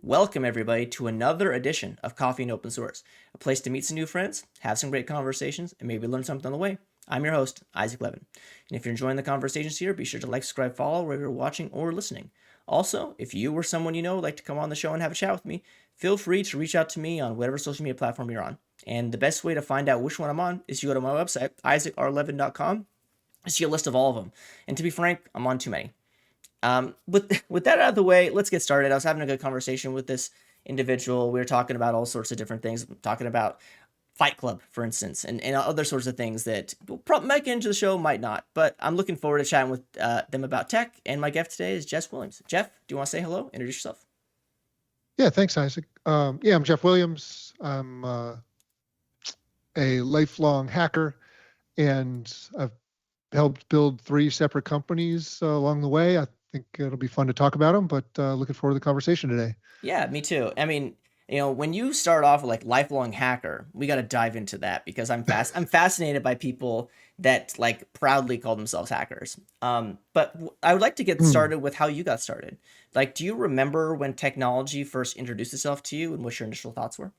Welcome, everybody, to another edition of Coffee and Open Source, a place to meet some new friends, have some great conversations, and maybe learn something on the way. I'm your host, Isaac Levin. And if you're enjoying the conversations here, be sure to like, subscribe, follow wherever you're watching or listening. Also, if you or someone you know would like to come on the show and have a chat with me, feel free to reach out to me on whatever social media platform you're on. And the best way to find out which one I'm on is you go to my website, isaac.r.levin.com. I see a list of all of them. And to be frank, I'm on too many. With that out of the way, let's get started. I was having a good conversation with this individual. We were talking about all sorts of different things, talking about Fight Club, for instance, and other sorts of things that probably might get into the show, might not. But I'm looking forward to chatting with them about tech. And my guest today is Jeff Williams. Jeff, do you want to say hello? Introduce yourself. Yeah, thanks, Isaac. I'm Jeff Williams. I'm a lifelong hacker, and I've helped build 3 separate companies along the way. I think it'll be fun to talk about them, but looking forward to the conversation today. Yeah, me too. I mean, when you start off with like lifelong hacker, we got to dive into that because I'm fascinated by people that like proudly call themselves hackers. I would like to get started with how you got started. Like, do you remember when technology first introduced itself to you and what your initial thoughts were?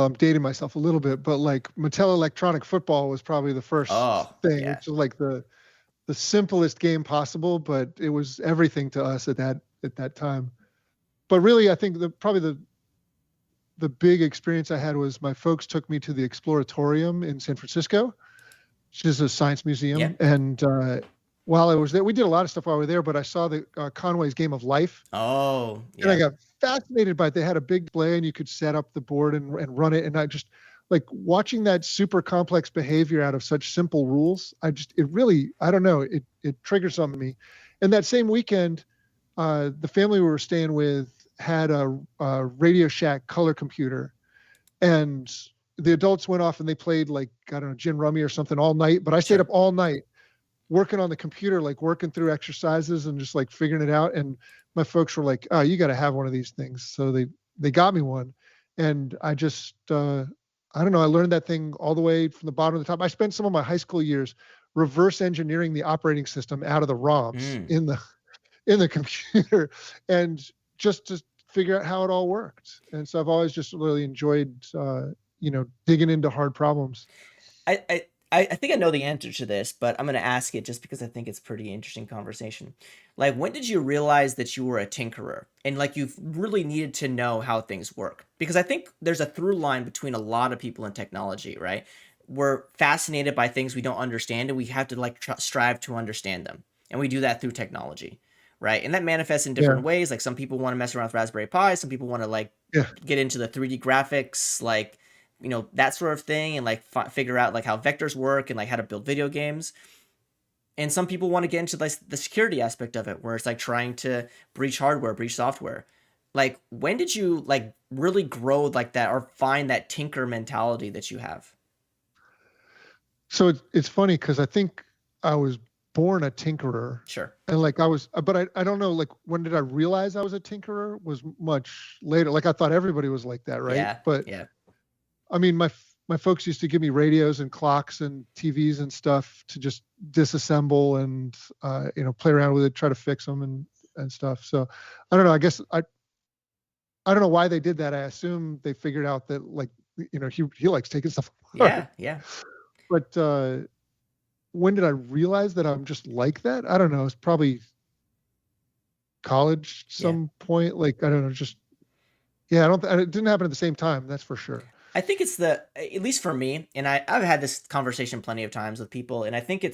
I'm dating myself a little bit, but like Mattel Electronic Football was probably the first thing, yeah. which is like the simplest game possible, but it was everything to us at that time. But really, I think the big experience I had was my folks took me to the Exploratorium in San Francisco, which is a science museum. Yeah. And while I was there, we did a lot of stuff while we were there, but I saw the Conway's Game of Life. Oh, yeah. And I got fascinated by it. They had a big display and you could set up the board and run it. And I just like watching that super complex behavior out of such simple rules. I don't know, it triggers something in me. And that same weekend, the family we were staying with had a Radio Shack color computer, and the adults went off and they played like, I don't know, gin rummy or something all night. But I stayed up all night working on the computer, like working through exercises and just like figuring it out. And my folks were like, "Oh, you got to have one of these things." So they got me one, and I just I don't know. I learned that thing all the way from the bottom to the top. I spent some of my high school years reverse engineering the operating system out of the ROMs in the computer, and just to figure out how it all worked. And so I've always just really enjoyed, digging into hard problems. I think I know the answer to this, but I'm going to ask it just because I think it's pretty interesting conversation. Like, when did you realize that you were a tinkerer and like you really needed to know how things work? Because I think there's a through line between a lot of people in technology, right? We're fascinated by things we don't understand and we have to like strive to understand them. And we do that through technology, right? And that manifests in different ways. Like some people want to mess around with Raspberry Pi, some people want to like get into the 3D graphics, like that sort of thing, and like figure out like how vectors work and like how to build video games. And some people want to get into like the security aspect of it, where it's like trying to breach hardware, breach software. Like, when did you like really grow like that or find that tinker mentality that you have? So it's funny because I think I was born a tinkerer. Sure. And like but I don't know, like when did I realize I was a tinkerer was much later. Like I thought everybody was like that, right? Yeah. But yeah. I mean, my folks used to give me radios and clocks and TVs and stuff to just disassemble and play around with it, try to fix them and stuff. So I don't know. I guess I don't know why they did that. I assume they figured out that like he likes taking stuff apart. Yeah. But when did I realize that I'm just like that? I don't know. It's probably college some point. Like I don't know. Just it didn't happen at the same time. That's for sure. I think it's at least for me, and I've had this conversation plenty of times with people, and I think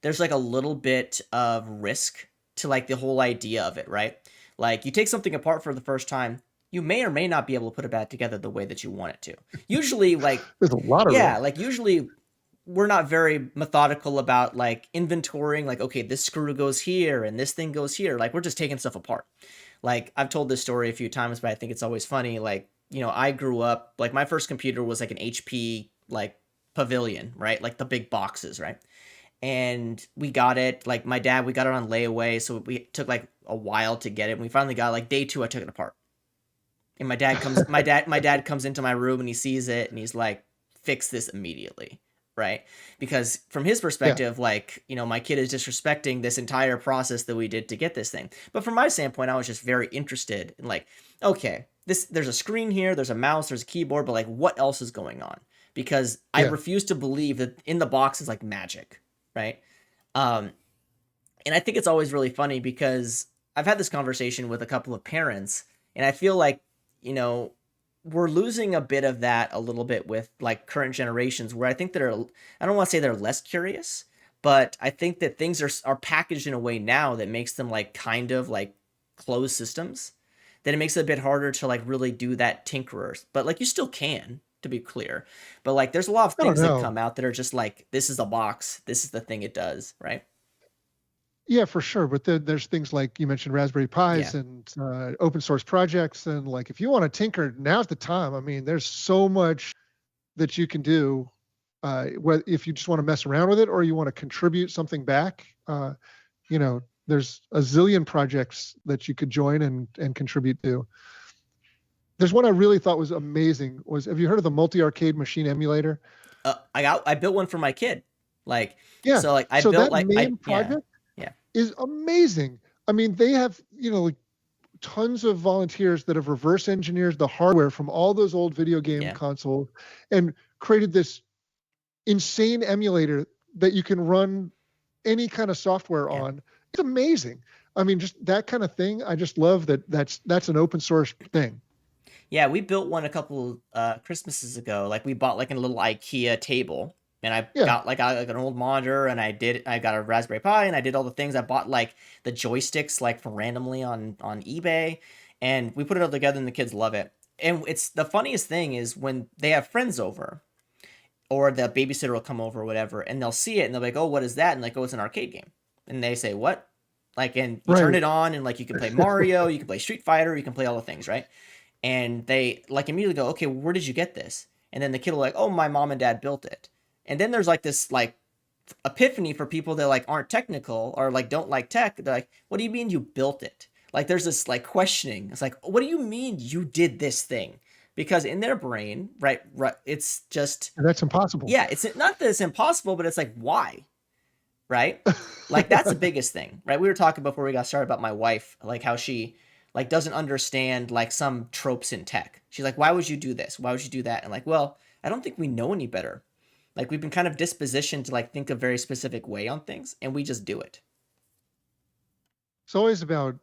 there's like a little bit of risk to like the whole idea of it, right? Like you take something apart for the first time, you may or may not be able to put it back together the way that you want it to. Usually like there's a lot of risk. like usually we're not very methodical about like inventorying, like, okay, this screw goes here and this thing goes here. Like we're just taking stuff apart. Like I've told this story a few times, but I think it's always funny. Like, I grew up, like my first computer was like an HP, like Pavilion, right? Like the big boxes, right? And we got it, like we got it on layaway. So we took like a while to get it. And we finally got like day 2, I took it apart. And my dad comes into my room and he sees it and he's like, fix this immediately. right? Because from his Yeah. perspective, like, my kid is disrespecting this entire process that we did to get this thing. But from my standpoint, I was just very interested in, like, okay, there's a screen here, there's a mouse, there's a keyboard, but like, what else is going on? Because I Yeah. refuse to believe that in the box is like magic, right? Um, and I think it's always really funny because I've had this conversation with a couple of parents, and I feel like, you know, we're losing a bit of that a little bit with like current generations where I think I don't want to say they're less curious, but I think that things are packaged in a way now that makes them like kind of like closed systems, that it makes it a bit harder to like really do that tinkerer. But like you still can, to be clear. But like there's a lot of I don't things that know. come out that are just like, this is a box, this is the thing it does, right? Yeah, for sure. But then there's things like you mentioned Raspberry Yeah. Pis and open source projects. And like, if you want to tinker, now's the time. I mean, there's so much that you can do. If you just want to mess around with it or you want to contribute something back, there's a zillion projects that you could join and contribute to. There's one I really thought was amazing. Have you heard of the multi arcade machine emulator? I built one for my kid. Like, Yeah. so like I So built that like main yeah, project yeah, is amazing. I mean, they have, like tons of volunteers that have reverse engineered the hardware from all those old video game yeah, consoles and created this insane emulator that you can run any kind of software yeah. on. It's amazing. I mean, just that kind of thing. I just love that that's an open source thing. Yeah, we built one a couple Christmases ago. Like we bought like a little IKEA table, and I Yeah. got like an old monitor, and I got a Raspberry Pi, and I did all the things. I bought like the joysticks like from randomly on eBay, and we put it all together, and the kids love it. And it's the funniest thing is when they have friends over, or the babysitter will come over or whatever, and they'll see it, and they'll be like, "Oh, what is that?" And like, "Oh, it's an arcade game." And they say, "What?" Like, and you turn Right. it on, and like you can play Mario, you can play Street Fighter, you can play all the things, right? And they like immediately go, okay, where did you get this? And then the kid will like, oh, my mom and dad built it. And then there's like this like epiphany for people that like aren't technical or like don't like tech. They're like, what do you mean you built it? Like there's this like questioning. It's like, what do you mean you did this thing? Because in their brain, right, it's just, And that's impossible. yeah, it's not that it's impossible, but it's like, why? Right? Like that's the biggest thing, right? We were talking before we got started about my wife, like how she like doesn't understand like some tropes in tech. She's like, "Why would you do this? Why would you do that?" And like, well, I don't think we know any better. Like we've been kind of dispositioned to like think a very specific way on things, and we just do it. It's always about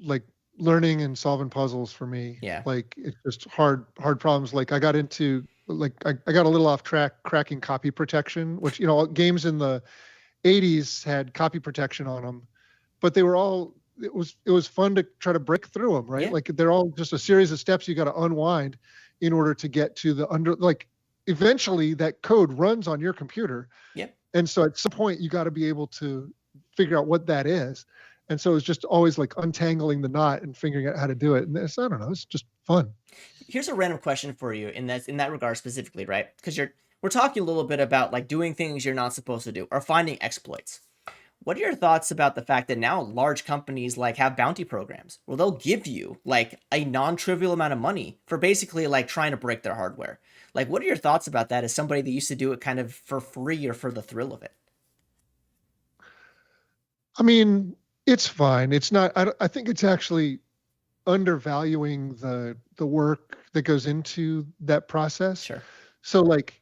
like learning and solving puzzles for me. Yeah. Like it's just hard problems. Like I got into like I got a little off track cracking copy protection, which games in the 80s had copy protection on them, but they were all it was fun to try to break through them, right? Yeah. Like they're all just a series of steps you got to unwind in order to get to the like eventually that code runs on your computer. Yeah. And so at some point you got to be able to figure out what that is. And so it's just always like untangling the knot and figuring out how to do it. And I don't know, it's just fun. Here's a random question for you in that regard specifically, right? Because we're talking a little bit about like doing things you're not supposed to do or finding exploits. What are your thoughts about the fact that now large companies like have bounty programs where they'll give you like a non-trivial amount of money for basically like trying to break their hardware? Like, what are your thoughts about that as somebody that used to do it kind of for free or for the thrill of it? I mean, it's fine. It's not, I think it's actually undervaluing the work that goes into that process. Sure. So like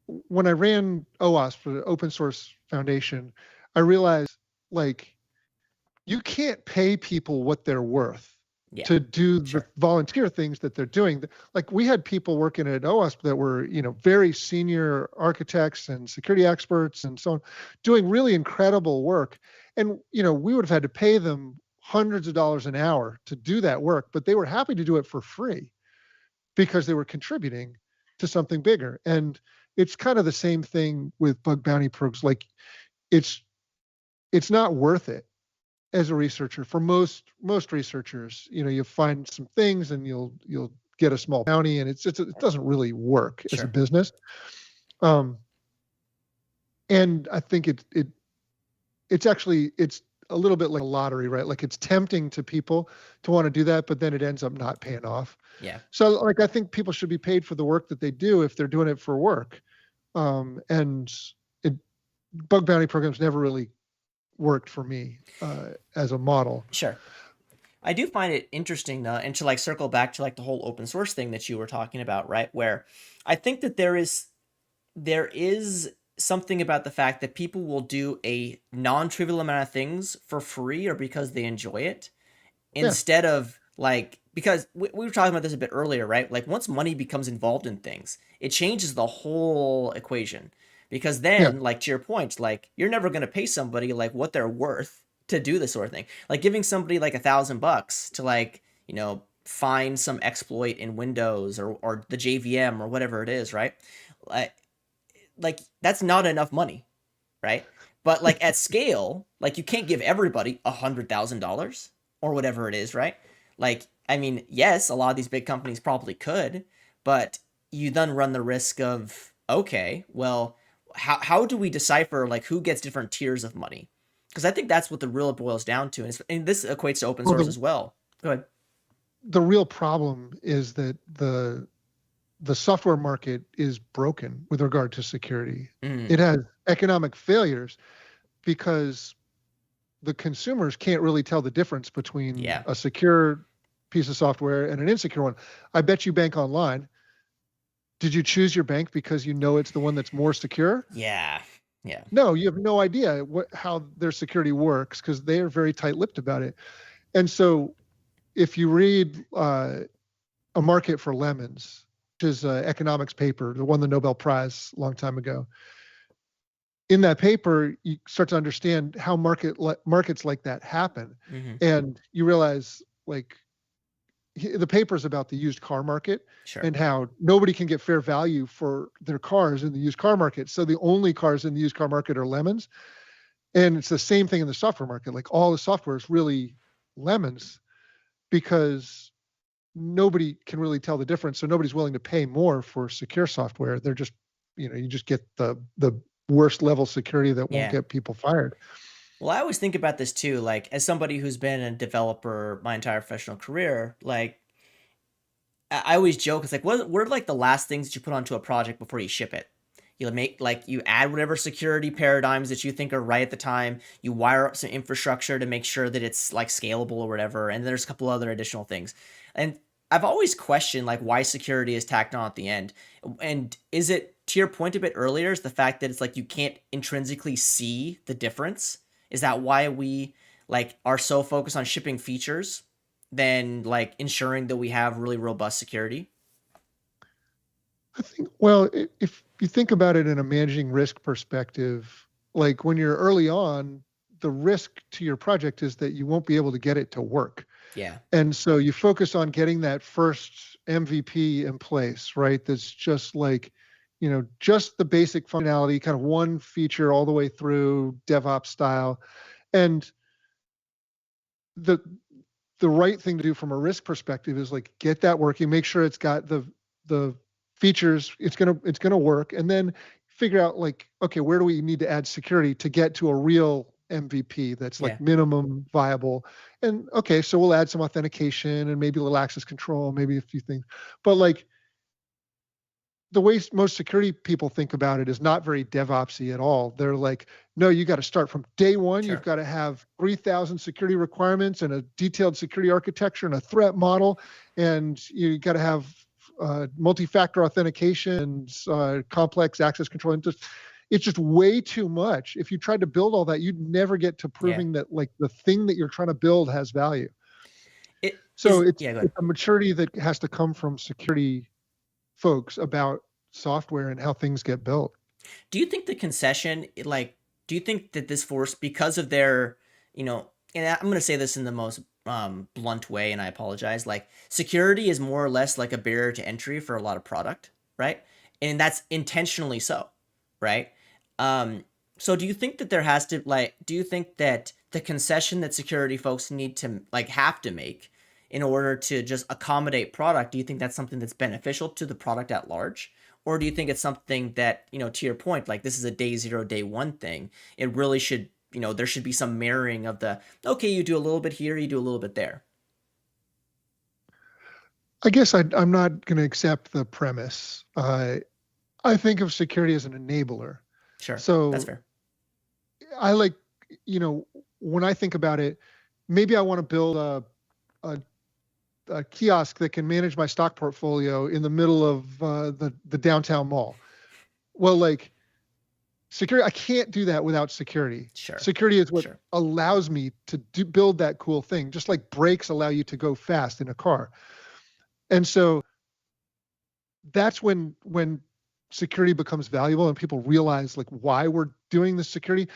when I ran OWASP, the Open Source Foundation, I realized like you can't pay people what they're worth Yeah. to do the Sure. volunteer things that they're doing. Like we had people working at OWASP that were, very senior architects and security experts and so on, doing really incredible work. And, we would have had to pay them hundreds of dollars an hour to do that work, but they were happy to do it for free because they were contributing to something bigger. And it's kind of the same thing with bug bounty programs. Like it's it's not worth it as a researcher for most researchers. You find some things and you'll get a small bounty, and it doesn't really work as a Sure. business. Um, and I think it's a little bit like a lottery, right? Like it's tempting to people to want to do that, but then it ends up not paying off. Yeah. So like I think people should be paid for the work that they do if they're doing it for work. And it, bug bounty programs never really worked for me as a model. Sure. I do find it interesting though, and to like circle back to like the whole open source thing that you were talking about, right? Where I think that there is something about the fact that people will do a non-trivial amount of things for free or because they enjoy it, Yeah, instead of like, because we were talking about this a bit earlier, right? Like once money becomes involved in things, it changes the whole equation. Because yeah. then, like to your point, like you're never going to pay somebody like what they're worth to do this sort of thing. Like giving somebody like $1,000 to like, find some exploit in Windows or the JVM or whatever it is, right? Like, like that's not enough money, right? But like at scale, like you can't give everybody $100,000 or whatever it is, right? Like, I mean, yes, a lot of these big companies probably could, but you then run the risk of, okay, well, how do we decipher like who gets different tiers of money? Because I think that's what the real boils down to, and this equates to open Well, source as well. Go ahead. the real problem is that the software market is broken with regard to security. Mm, It has economic failures because the consumers can't really tell the difference between yeah, a secure piece of software and an insecure one. I bet you bank online. Did you choose your bank because you know it's the one that's more secure? yeah, yeah, No, you have no idea how their security works because they are very tight-lipped about it. And so if you read A Market for Lemons, which is an economics paper that won the Nobel Prize a long time ago, in that paper, you start to understand how markets like that happen. hmm, And you realize, like, the paper is about the used car market sure, and how nobody can get fair value for their cars in the used car market. So the only cars in the used car market are lemons. And it's the same thing in the software market. Like all the software is really lemons because nobody can really tell the difference. So nobody's willing to pay more for secure software. They're just, you just get the worst level security that won't yeah. get people fired. Well, I always think about this too, like as somebody who's been a developer my entire professional career, like I always joke, it's like what are like the last things that you put onto a project before you ship it? You make like you add whatever security paradigms that you think are right at the time. You wire up some infrastructure to make sure that it's like scalable or whatever, and there's a couple other additional things. And I've always questioned like why security is tacked on at the end. And is it, to your point a bit earlier, is the fact that it's like you can't intrinsically see the difference? Is that why we like are so focused on shipping features than like ensuring that we have really robust security? I think, well, if you think about it in a managing risk perspective, like when you're early on, the risk to your project is that you won't be able to get it to work. Yeah, And so you focus on getting that first MVP in place, right? That's just like, just the basic functionality, kind of one feature all the way through DevOps style. And the the right thing to do from a risk perspective is like get that working, make sure it's got the features, it's gonna work, and then figure out like, okay, where do we need to add security to get to a real MVP that's yeah, like minimum viable. And okay, so we'll add some authentication and maybe a little access control, maybe a few things. But like the way most security people think about it is not very DevOpsy at all. They're like, no, you got to start from day one. You've sure. got to have 3,000 security requirements and a detailed security architecture and a threat model. And you got to have multi-factor authentication and complex access control. And it's just way too much. If you tried to build all that, you'd never get to Yeah. proving that like the thing that you're trying to build has value. It So is, it's, yeah, go ahead. it's a maturity that has to come from security folks about software and how things get built. Do you think the concession, like, do you think that this force, because of their, and I'm going to say this in the most blunt way, and I apologize, like, security is more or less like a barrier to entry for a lot of product, right? And that's intentionally so, right? Um, so do you think that there has to, like, do you think that the concession that security folks need to, like, have to make in order to just accommodate product, do you think that's something that's beneficial to the product at large? Or do you think it's something that, to your point, like this is a day zero, day one thing? It really should, there should be some mirroring of the, okay, you do a little bit here, you do a little bit there. I guess I'm not going to accept the premise. I think of security as an enabler. Sure, that's So fair. I like, you know, when I think about it, maybe I want to build a, a kiosk that can manage my stock portfolio in the middle of the downtown mall. Well, like security, I can't do that without security. Sure, Security is what sure. allows me to build that cool thing, just like brakes allow you to go fast in a car. And so that's when security becomes valuable and people realize like why we're doing the security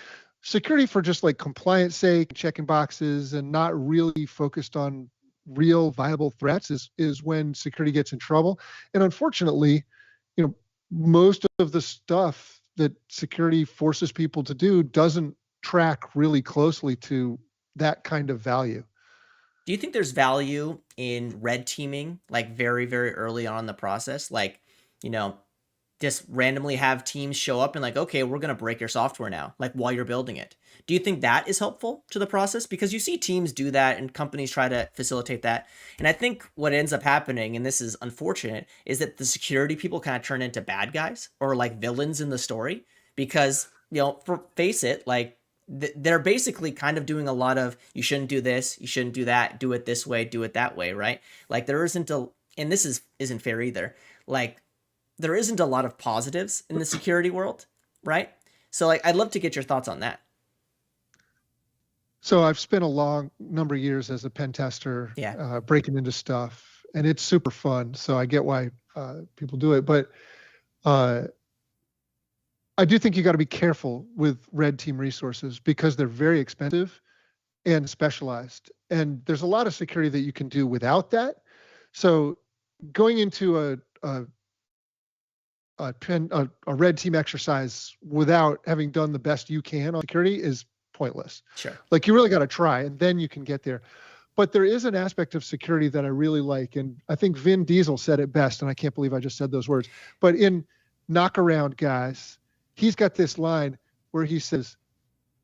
for just like compliance sake, checking boxes and not really focused on real viable threats is when security gets in trouble. And unfortunately, you know, most of the stuff that security forces people to do doesn't track really closely to that kind of value. Do you think there's value in red teaming, like very, very early on in the process? Like, you know, just randomly have teams show up and like, okay, we're gonna break your software now, like while you're building it. Do you think that is helpful to the process? Because you see teams do that and companies try to facilitate that. And I think what ends up happening, and this is unfortunate, is that the security people kind of turn into bad guys or like villains in the story because, for face it, like they're basically kind of doing a lot of you shouldn't do this, you shouldn't do that, do it this way, do it that way, right? Like there isn't a, and this isn't fair either. Like there isn't a lot of positives in the security world, right? So like I'd love to get your thoughts on that. So I've spent a long number of years as a pen tester, Yeah. breaking into stuff, and it's super fun. So I get why people do it, but uh, I do think you got to be careful with red team resources because they're very expensive and specialized, and there's a lot of security that you can do without that. So going into a red team exercise without having done the best you can on security is pointless. Sure. Like you really got to try, and then you can get there. But there is an aspect of security that I really like, and I think Vin Diesel said it best, and I can't believe I just said those words. But in Knockaround Guys, he's got this line where he says,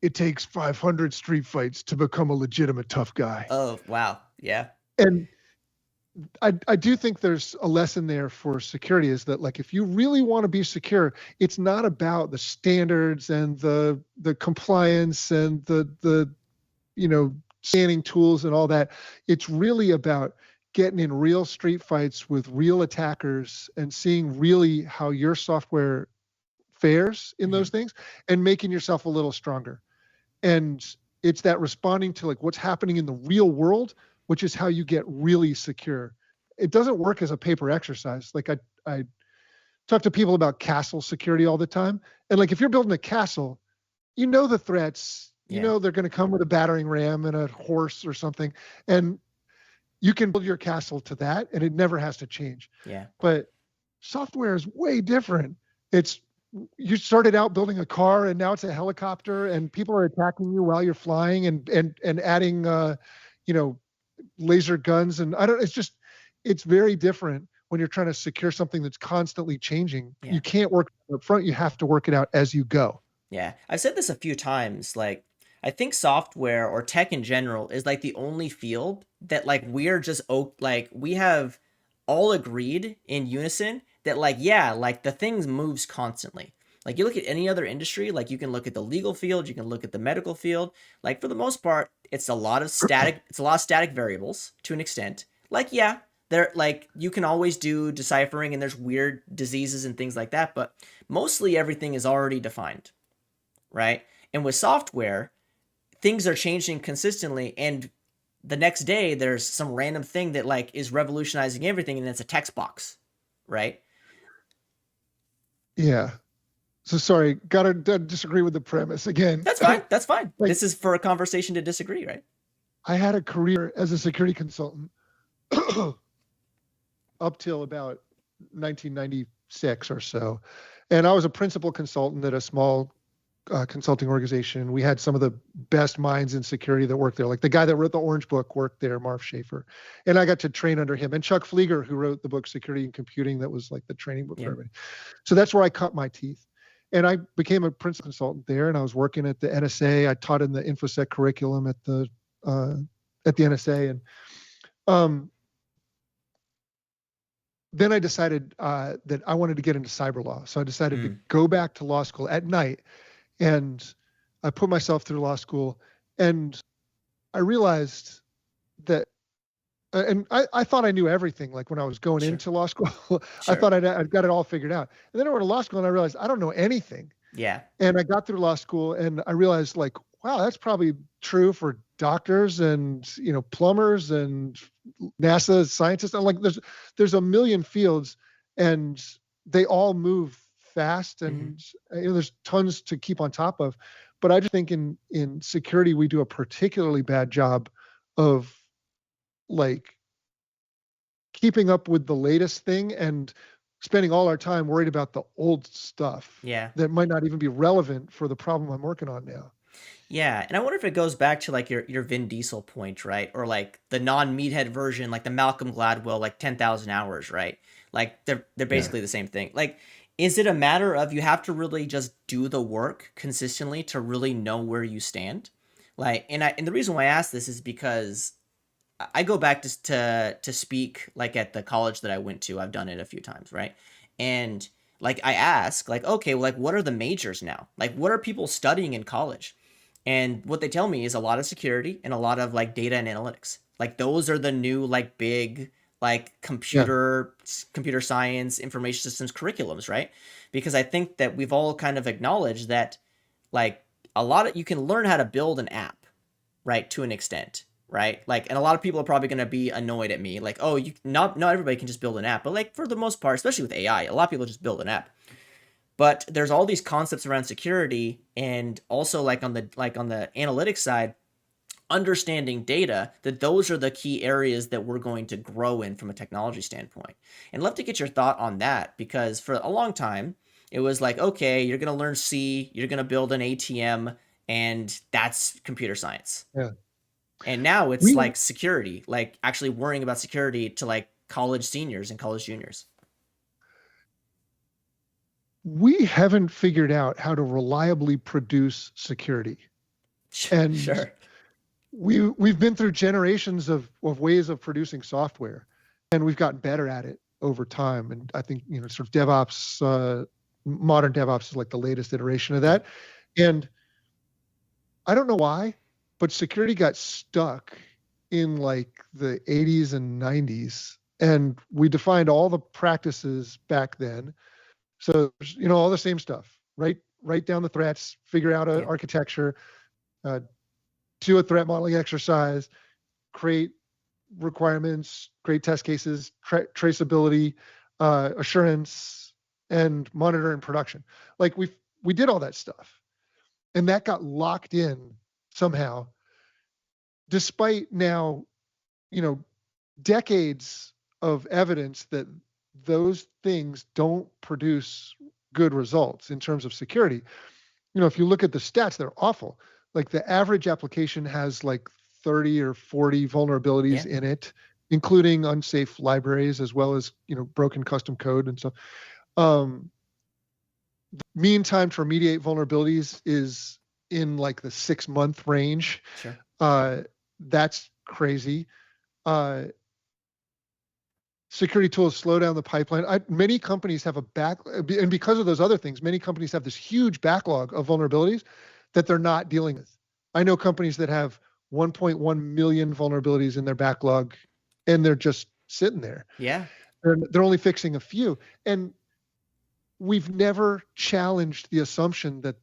"It takes 500 street fights to become a legitimate tough guy." Oh, wow. Yeah. And I do think there's a lesson there for security is that like if you really want to be secure, it's not about the standards and the compliance and the scanning tools and all that. It's really about getting in real street fights with real attackers and seeing really how your software fares in Mm-hmm. those things and making yourself a little stronger. And it's that responding to like what's happening in the real world, which is how you get really secure. It doesn't work as a paper exercise. Like I talk to people about castle security all the time. And like if you're building a castle, you know the threats, you Yeah. know they're going to come with a battering ram and a horse or something. And you can build your castle to that and it never has to change. Yeah. But software is way different. It's you started out building a car and now it's a helicopter and people are attacking you while you're flying and adding you know laser guns and I don't it's very different when you're trying to secure something that's constantly changing. Yeah. You can't work up front, you have to work it out as you go. Yeah. I've said this a few times. Like, I think software or tech in general is like the only field that like we're just like we have all agreed in unison that like yeah, like the things moves constantly. Like you look at any other industry, like you can look at the legal field, you can look at the medical field. Like for the most part, it's a lot of static variables to an extent. Like yeah, there like you can always do deciphering and there's weird diseases and things like that, but mostly everything is already defined, right? And with software, things are changing consistently and the next day there's some random thing that like is revolutionizing everything and it's a text box, right? Yeah. So sorry, gotta disagree with the premise again. That's fine. That's fine. Like This is for a conversation to disagree, right? I had a career as a security consultant up till about 1996 or so. And I was a principal consultant at a small consulting organization. We had some of the best minds in security that worked there. Like the guy that wrote the Orange Book worked there, Marv Schaefer. And I got to train under him. And Chuck Flieger, who wrote the book Security and Computing, that was like the training book Yeah. for everybody. So that's where I cut my teeth. And I became a principal consultant there. And I was working at the NSA. I taught in the InfoSec curriculum at the NSA. And um, then I decided that I wanted to get into cyber law. So I decided to Mm, go back to law school at night, and I put myself through law school, and I realized that, and I thought I knew everything. Like when I was going sure. into law school, I Sure. thought I'd got it all figured out. And then I went to law school and I realized I don't know anything. Yeah. And I got through law school and I realized like, wow, that's probably true for doctors and, plumbers and NASA scientists. And like, there's a million fields and they all move fast Hmm. and there's tons to keep on top of. But I just think in security, we do a particularly bad job of like keeping up with the latest thing and spending all our time worried about the old stuff Yeah. that might not even be relevant for the problem I'm working on now. Yeah, and I wonder if it goes back to like your Vin Diesel point, right? Or like the non-meathead version, like the Malcolm Gladwell, like 10,000 hours, right? Like they're Yeah. basically the same thing. Like, is it a matter of you have to really just do the work consistently to really know where you stand? Like, and the reason why I ask this is because I go back to speak like at the college that I went to. I've done it a few times, right? And like I ask, like, okay, well, like what are the majors now? Like, what are people studying in college? And what they tell me is a lot of security and a lot of like data and analytics. Like those are the new like big like Yeah. computer science, information systems curriculums, right? Because I think that we've all kind of acknowledged that like a lot of you can learn how to build an app, right, to an extent, right? Like, and a lot of people are probably going to be annoyed at me, like, oh, you not everybody can just build an app, but like for the most part, especially with AI, a lot of people just build an app. But there's all these concepts around security, and also like on the analytics side, understanding data, that those are the key areas that we're going to grow in from a technology standpoint. And I'd love to get your thought on that, because for a long time it was like, okay, you're going to learn C, you're going to build an ATM, and that's computer science. Yeah. And now it's We like security, like actually worrying about security to like college seniors and college juniors. we haven't figured out how to reliably produce security. And Sure. we've been through generations of ways of producing software and we've gotten better at it over time. And I think, sort of DevOps, modern DevOps is like the latest iteration of Yeah. that. And I don't know why, but security got stuck in like the 80s and 90s. And we defined all the practices back then. So, all the same stuff, right? Write down the threats, figure out an Yeah. architecture, uh, do a threat modeling exercise, create requirements, create test cases, traceability, assurance, and monitor in production. Like we did all that stuff, and that got locked in somehow, despite now, you know, decades of evidence that those things don't produce good results in terms of security. If you look at the stats, they're awful. Like the average application has like 30 or 40 vulnerabilities Yeah. in it, including unsafe libraries as well as, broken custom code and stuff. Um, Mean time to remediate vulnerabilities is in like the 6-month range. Sure. Uh, that's crazy. Uh, Security tools slow down the pipeline. Many companies have a back, and because of those other things, many companies have this huge backlog of vulnerabilities that they're not dealing with. I know companies that have 1.1 million vulnerabilities in their backlog, and they're just sitting there. Yeah. They're only fixing a few, and we've never challenged the assumption that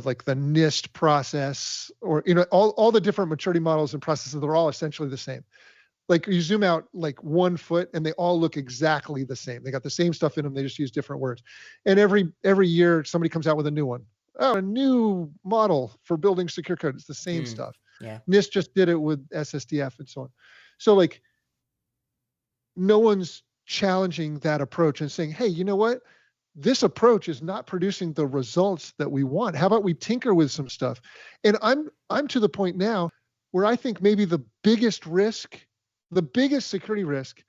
like the NIST process or all the different maturity models and processes, they're all essentially the same. Like you zoom out like 1 foot and they all look exactly the same. They got the same stuff in them. They just use different words. And every year somebody comes out with a new one. Oh, a new model for building secure code. It's the same Hmm. stuff. Yeah. NIST just did it with SSDF and so on. So like no one's challenging that approach and saying, hey, you know what? This approach is not producing the results that we want. How about we tinker with some stuff? And I'm to the point now where I think maybe the biggest security risk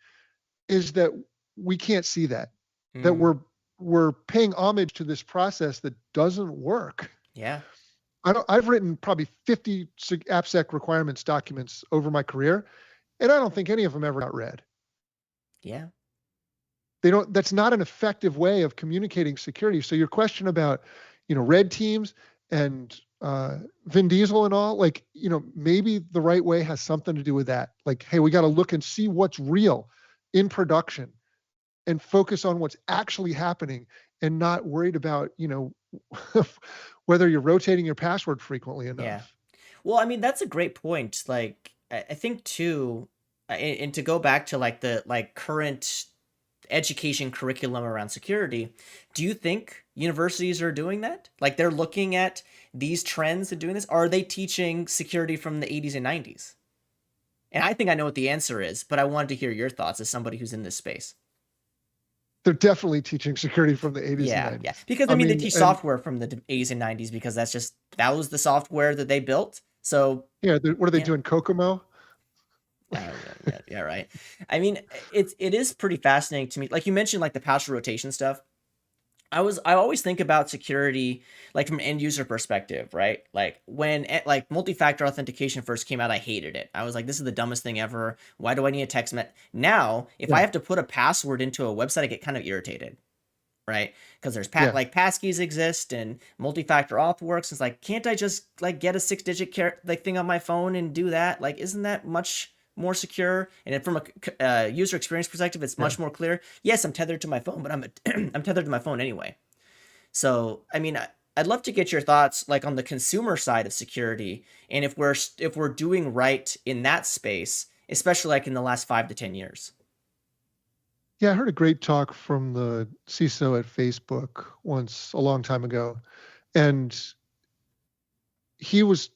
is that we can't see that Hmm. we're paying homage to this process that doesn't work. Yeah. I've written probably 50 AppSec requirements documents over my career, and I don't think any of them ever got read. Yeah. that's not an effective way of communicating security. So your question about, red teams and Vin Diesel and all, like, maybe the right way has something to do with that. Like, hey, we got to look and see what's real in production and focus on what's actually happening and not worried about, whether you're rotating your password frequently Yeah. enough. Well, I mean, that's a great point. Like, I think too, and to go back to like the like current education curriculum around security, do you think universities are doing that? Like they're looking at these trends and doing this? Or are they teaching security from the 80s and 90s? And I think I know what the answer is, but I wanted to hear your thoughts as somebody who's in this space. They're definitely teaching security from the 80s and Yeah, yeah. 90s. Because I I mean, they mean, teach and software from the 80s and 90s because that was the software that they built. So, yeah, what are they yeah. doing? Kokomo? Yeah, yeah, yeah, right. I mean, it is pretty fascinating to me. Like you mentioned, like the password rotation stuff. I always think about security like from an end user perspective, right? Like when like multi-factor authentication first came out, I hated it. I was like, this is the dumbest thing ever. Why do I need a text met? Now, if I Yeah, have to put a password into a website, I get kind of irritated, right? Because there's yeah, like passkeys exist and multi-factor auth works. It's like, can't I just like get a 6-digit like thing on my phone and do that? Like, isn't that much more secure? And from a user experience perspective, it's yeah. much more clear. Yes, I'm tethered to my phone, but I'm tethered to my phone anyway. So, I mean, I'd love to get your thoughts like on the consumer side of security and if we're doing right in that space, especially like in the last 5 to 10 years. Yeah, I heard a great talk from the CISO at Facebook once a long time ago, and he was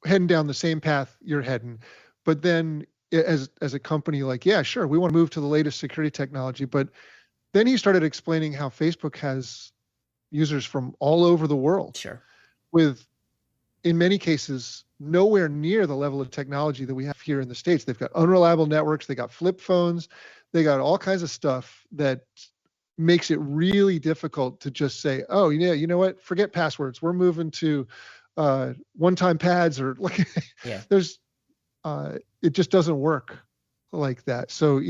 heading down the same path you're heading, but then as a company, like, yeah, sure, we want to move to the latest security technology, but then he started explaining how Facebook has users from all over the world Sure. with, in many cases, nowhere near the level of technology that we have here in the States. They've got unreliable networks, they got flip phones, they got all kinds of stuff that makes it really difficult to just say, oh, yeah, you know what? Forget passwords. We're moving to one-time pads or like Yeah. there's it just doesn't work like that. So,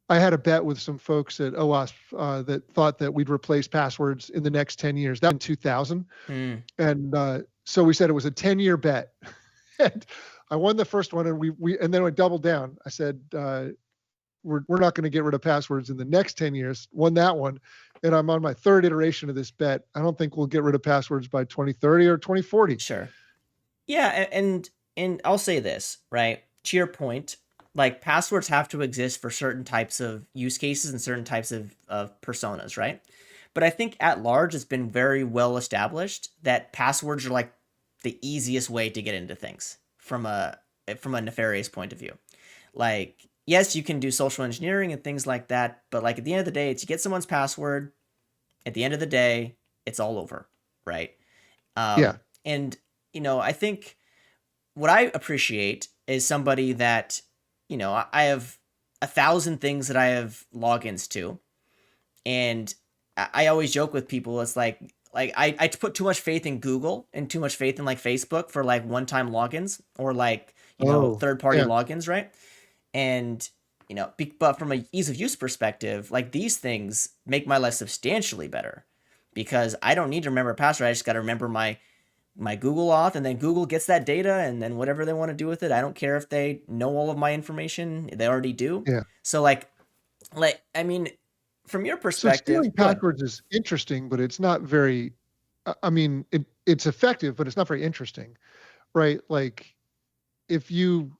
I had a bet with some folks at OWASP that thought that we'd replace passwords in the next 10 years. That was in 2000. Hmm. And so we said it was a 10-year bet. And I won the first one, and and then I doubled down. I said, we're not going to get rid of passwords in the next 10 years. Won that one. And I'm on my third iteration of this bet. I don't think we'll get rid of passwords by 2030 or 2040. Sure. Yeah, and I'll say this, right? To your point, like passwords have to exist for certain types of use cases and certain types of personas, right? But I think at large it's been very well established that passwords are like the easiest way to get into things from a nefarious point of view. Like, yes, you can do social engineering and things like that, but like at the end of the day, it's you get someone's password, at the end of the day, it's all over, right? Yeah. And I think what I appreciate is somebody that, I have 1,000 things that I have logins to, and I always joke with people. It's like I put too much faith in Google and too much faith in like Facebook for like one-time logins or like Oh, third-party yeah. logins, right? And but from a ease of use perspective, like these things make my life substantially better because I don't need to remember a password. I just got to remember my Google auth, and then Google gets that data, and then whatever they want to do with it, I don't care if they know all of my information. They already do. Yeah. So I mean, from your So perspective, stealing go ahead. passwords is interesting, but it's not very, I mean, it's effective, but it's not very interesting, right? Like if you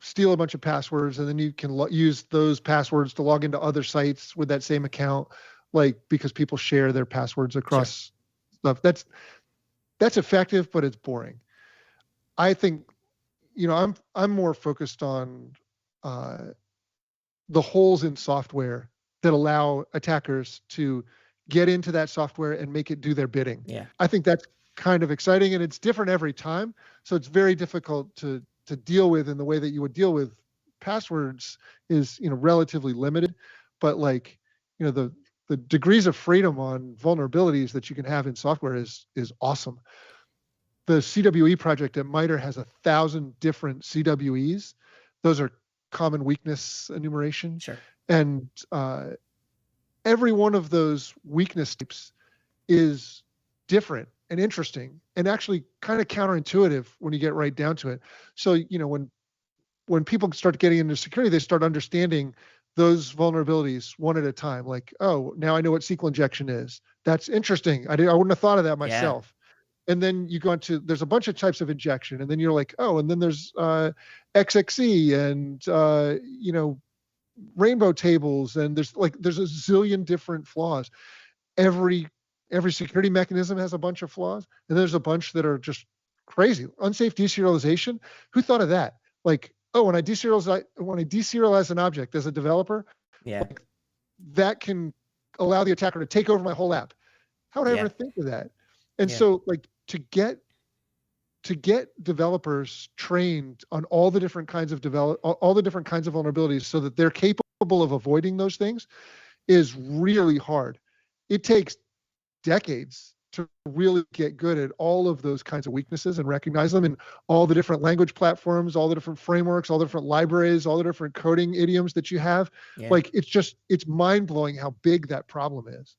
steal a bunch of passwords and then you can use those passwords to log into other sites with that same account, like because people share their passwords Sure. across stuff. That's effective, but it's boring. I think, I'm more focused on uh, the holes in software that allow attackers to get into that software and make it do their bidding. Yeah. I think that's kind of exciting, and it's different every time. So it's very difficult to deal with in the way that you would deal with passwords is, relatively limited. But like, the degrees of freedom on vulnerabilities that you can have in software is awesome. The CWE project at MITRE has 1,000 different CWEs. Those are common weakness enumeration. Sure. And every one of those weakness types is different and interesting and actually kind of counterintuitive when you get right down to it. So, when people start getting into security, they start understanding those vulnerabilities one at a time. Like, oh, now I know what SQL injection is. That's interesting. I wouldn't have thought of that Yeah. myself. And then you go on to, there's a bunch of types of injection, and then you're like, oh, and then there's XXE and rainbow tables, and there's a zillion different flaws. Every security mechanism has a bunch of flaws, and there's a bunch that are just crazy. Unsafe deserialization. Who thought of that? Like, oh, when I deserialize an object as a developer, Yeah. that can allow the attacker to take over my whole app. How would I Yeah. ever think of that? And Yeah. so, to get developers trained on all the different kinds of vulnerabilities so that they're capable of avoiding those things is really hard. It takes decades to really get good at all of those kinds of weaknesses and recognize them in all the different language platforms, all the different frameworks, all the different libraries, all the different coding idioms that you have. Yeah. It's mind-blowing how big that problem is.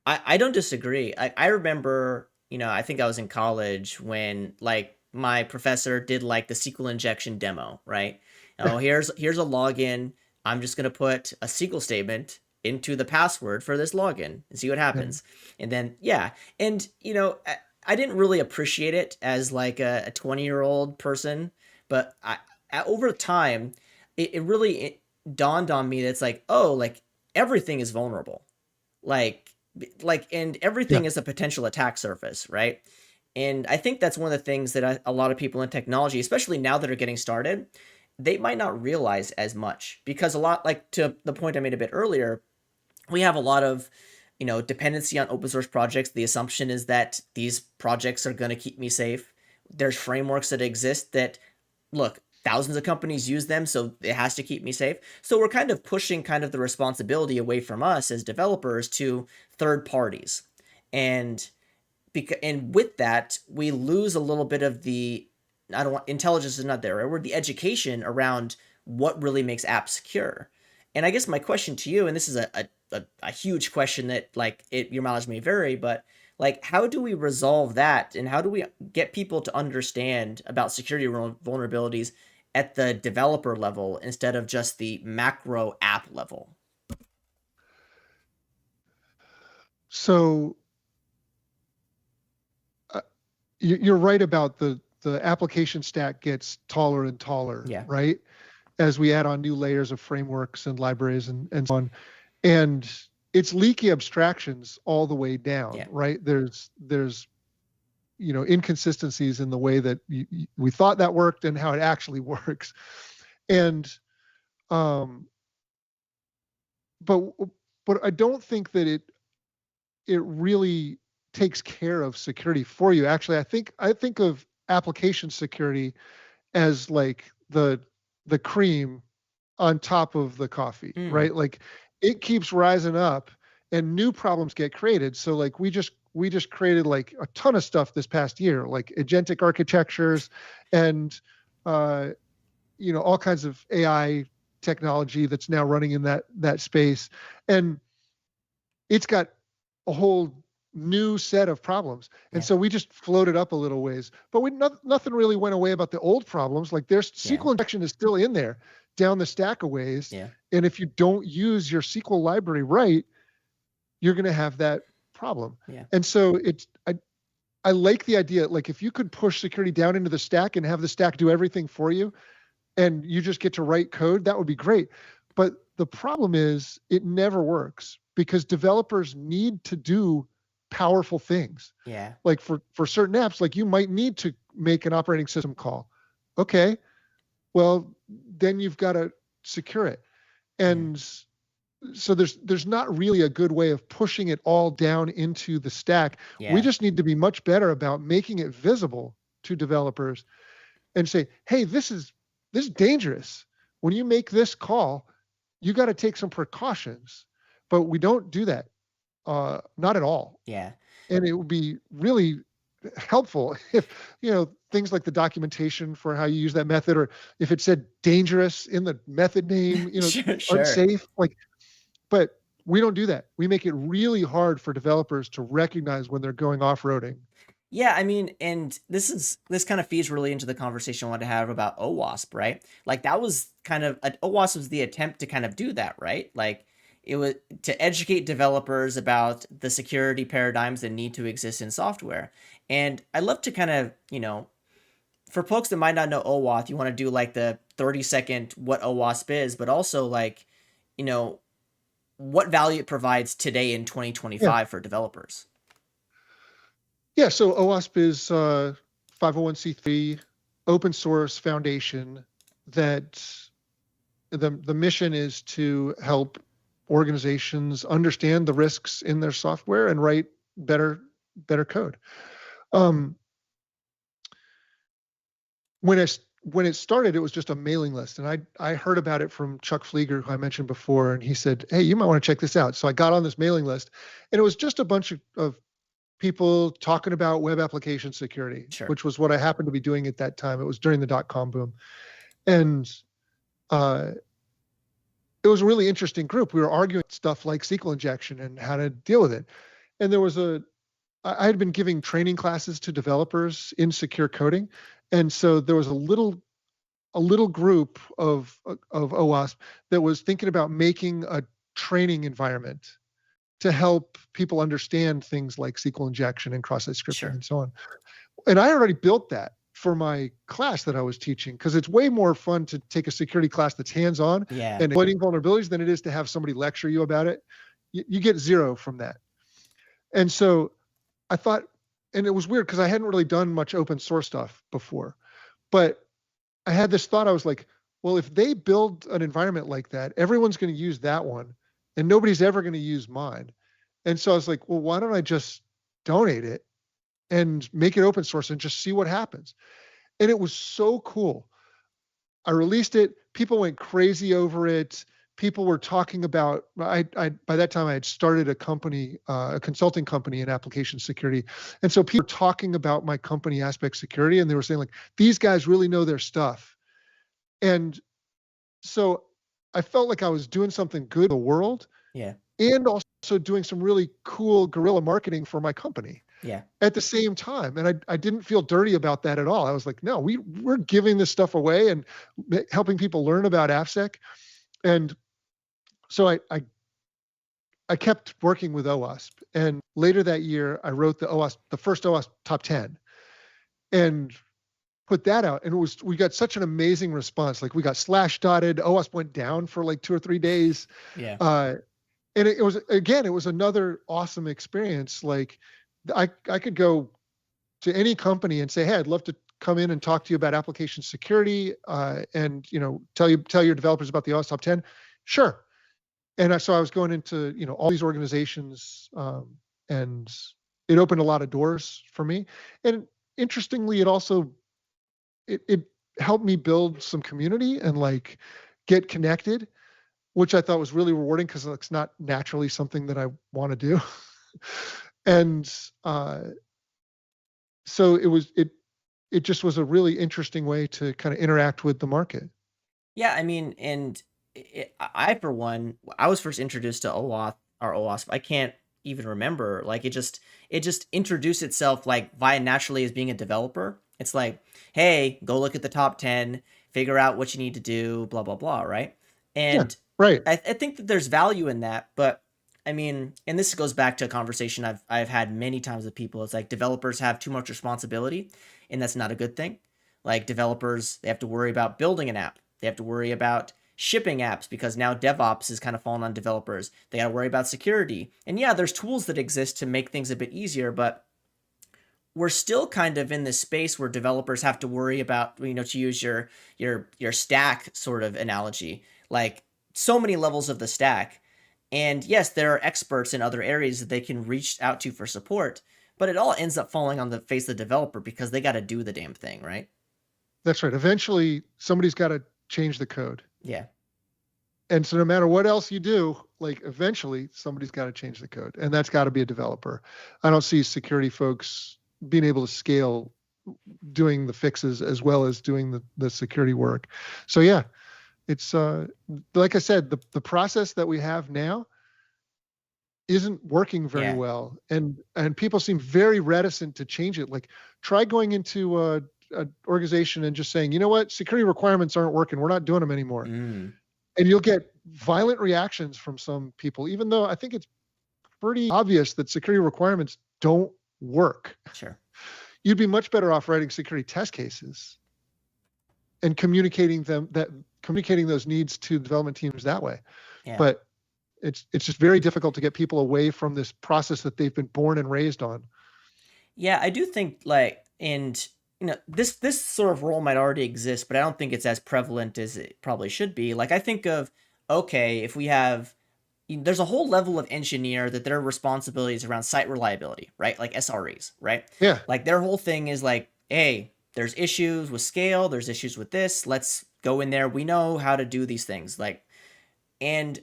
I don't disagree. I remember, I think I was in college when like my professor did like the SQL injection demo, right? Oh, here's a login. I'm just gonna put a SQL statement into the password for this login and see what happens. And then yeah, and I didn't really appreciate it as like a 20-year-old person, but over time, it really dawned on me that it's like, oh, like everything is vulnerable, like and Yeah. everything is a potential attack surface, right? And I think that's one of the things that a lot of people in technology, especially now that are getting started, they might not realize as much, because a lot, like to the point I made a bit earlier, we have a lot of dependency on open source projects. The assumption is that these projects are going to keep me safe. There's frameworks that exist that, look, thousands of companies use them, so it has to keep me safe. So we're kind of pushing kind of the responsibility away from us as developers to third parties. And with that, we lose a little bit of the, I don't want, intelligence is not there, right? We're the education around what really makes apps secure. And I guess my question to you, and this is a huge question that your mileage may vary, but like, how do we resolve that, and how do we get people to understand about security vulnerabilities at the developer level instead of just the macro app level? So you're right about the application stack gets taller and taller, Yeah. right? As we add on new layers of frameworks and libraries and so on. And it's leaky abstractions all the way down, Yeah. right? There's inconsistencies in the way that we thought that worked and how it actually works. And but I don't think that it really takes care of security for you. Actually, I think of application security as like the cream on top of the coffee, right? Like, it keeps rising up and new problems get created. So like we just created like a ton of stuff this past year, like agentic architectures and all kinds of AI technology that's now running in that space. And it's got a whole new set of problems. And so we just floated up a little ways, but nothing really went away about the old problems. Like, there's SQL injection is still in there down the stack a ways. Yeah. And if you don't use your SQL library right, you're going to have that problem. Yeah. And so I like the idea, like, if you could push security down into the stack and have the stack do everything for you, and you just get to write code, that would be great. But the problem is it never works, because developers need to do powerful things. Yeah. Like for certain apps, like, you might need to make an operating system call. Okay, well, then you've got to secure it. And so there's not really a good way of pushing it all down into the stack. Yeah. We just need to be much better about making it visible to developers and say, hey, this is dangerous. When you make this call, you got to take some precautions. But we don't do that. Not at all. Yeah. And it would be really helpful if, things things like the documentation for how you use that method, or if it said dangerous in the method name, Sure, sure. unsafe, like, but we don't do that. We make it really hard for developers to recognize when they're going off-roading. Yeah, I mean, and this kind of feeds really into the conversation I wanted to have about OWASP, right? Like that was kind of OWASP was the attempt to kind of do that, right? Like it was to educate developers about the security paradigms that need to exist in software. And I love to kind of, for folks that might not know OWASP, you want to do like the 30-second what OWASP is, but also like, you know, what value it provides today in Yeah. 2025 for developers. Yeah. So OWASP is 501c3 open source foundation that the mission is to help organizations understand the risks in their software and write better code. Um, when it started, it was just a mailing list, and I heard about it from Chuck Flieger, who I mentioned before, and he said, "Hey, you might want to check this out." So I got on this mailing list, and it was just a bunch of people talking about web application security, Sure. which was what I happened to be doing at that time. It was during the dot-com boom, and uh, it was a really interesting group. We were arguing stuff like SQL injection and how to deal with it. And I had been giving training classes to developers in secure coding. And so there was a little group of OWASP that was thinking about making a training environment to help people understand things like SQL injection and cross-site scripting Sure. and so on. And I already built that for my class that I was teaching, because it's way more fun to take a security class that's hands-on Yeah. and exploiting vulnerabilities than it is to have somebody lecture you about it. You get zero from that. And so I thought, and it was weird because I hadn't really done much open source stuff before, but I had this thought. I was like, well, if they build an environment like that, everyone's going to use that one and nobody's ever going to use mine. And so I was like, well, why don't I just donate it and make it open source and just see what happens? And it was so cool. I released it. People went crazy over it. People were talking about, by that time I had started a company, a consulting company in application security. And so people were talking about my company, AppSec Security, and they were saying like, these guys really know their stuff. And so I felt like I was doing something good in the world Yeah. and also doing some really cool guerrilla marketing for my company Yeah. at the same time. And I didn't feel dirty about that at all. I was like, no, we're giving this stuff away and helping people learn about AppSec. And so I kept working with OWASP. And later that year, I wrote the first OWASP top 10 and put that out. And we got such an amazing response. Like we got slash dotted, OWASP went down for like 2 or 3 days. Yeah. And it was another awesome experience. Like I could go to any company and say, hey, I'd love to come in and talk to you about application security, and tell your developers about the OWASP top 10. Sure. And so I was going into all these organizations, and it opened a lot of doors for me. And interestingly, it helped me build some community and like get connected, which I thought was really rewarding because it's not naturally something that I want to do. And so it just was a really interesting way to kind of interact with the market. Yeah, I mean, and I for one, I was first introduced to OWASP. I can't even remember. Like it just introduced itself like via naturally as being a developer. It's like, hey, go look at the top 10, figure out what you need to do, blah blah blah, right? Yeah, And right. I think that there's value in that, but I mean, and this goes back to a conversation I've had many times with people. It's like developers have too much responsibility, and that's not a good thing. Like developers, they have to worry about building an app. They have to worry about shipping apps because now DevOps is kind of fallen on developers. They got to worry about security. And yeah, there's tools that exist to make things a bit easier, but we're still kind of in this space where developers have to worry about, to use your stack sort of analogy, like so many levels of the stack. And yes, there are experts in other areas that they can reach out to for support, but it all ends up falling on the face of the developer because they got to do the damn thing, right? That's right. Eventually, somebody's got to change the code. Yeah. And so no matter what else you do, like eventually somebody's got to change the code, and that's got to be a developer. I don't see security folks being able to scale doing the fixes as well as doing the security work. So yeah, it's like I said, the process that we have now isn't working very Yeah. well, and people seem very reticent to change it. Like, try going into a organization and just saying, you know what, security requirements aren't working, we're not doing them anymore, Mm, and you'll get violent reactions from some people, even though I think it's pretty obvious that security requirements don't work. sure. You'd be much better off writing security test cases and communicating those needs to development teams that way. Yeah. But it's just very difficult to get people away from this process that they've been born and raised on. Yeah, I do think like, and this sort of role might already exist, but I don't think it's as prevalent as it probably should be. Like I think of, okay, if we have, there's a whole level of engineer that their responsibilities around site reliability, right? Like SREs, right? Yeah, Like their whole thing is like, hey, there's issues with scale, there's issues with this. Let's go in there. We know how to do these things. And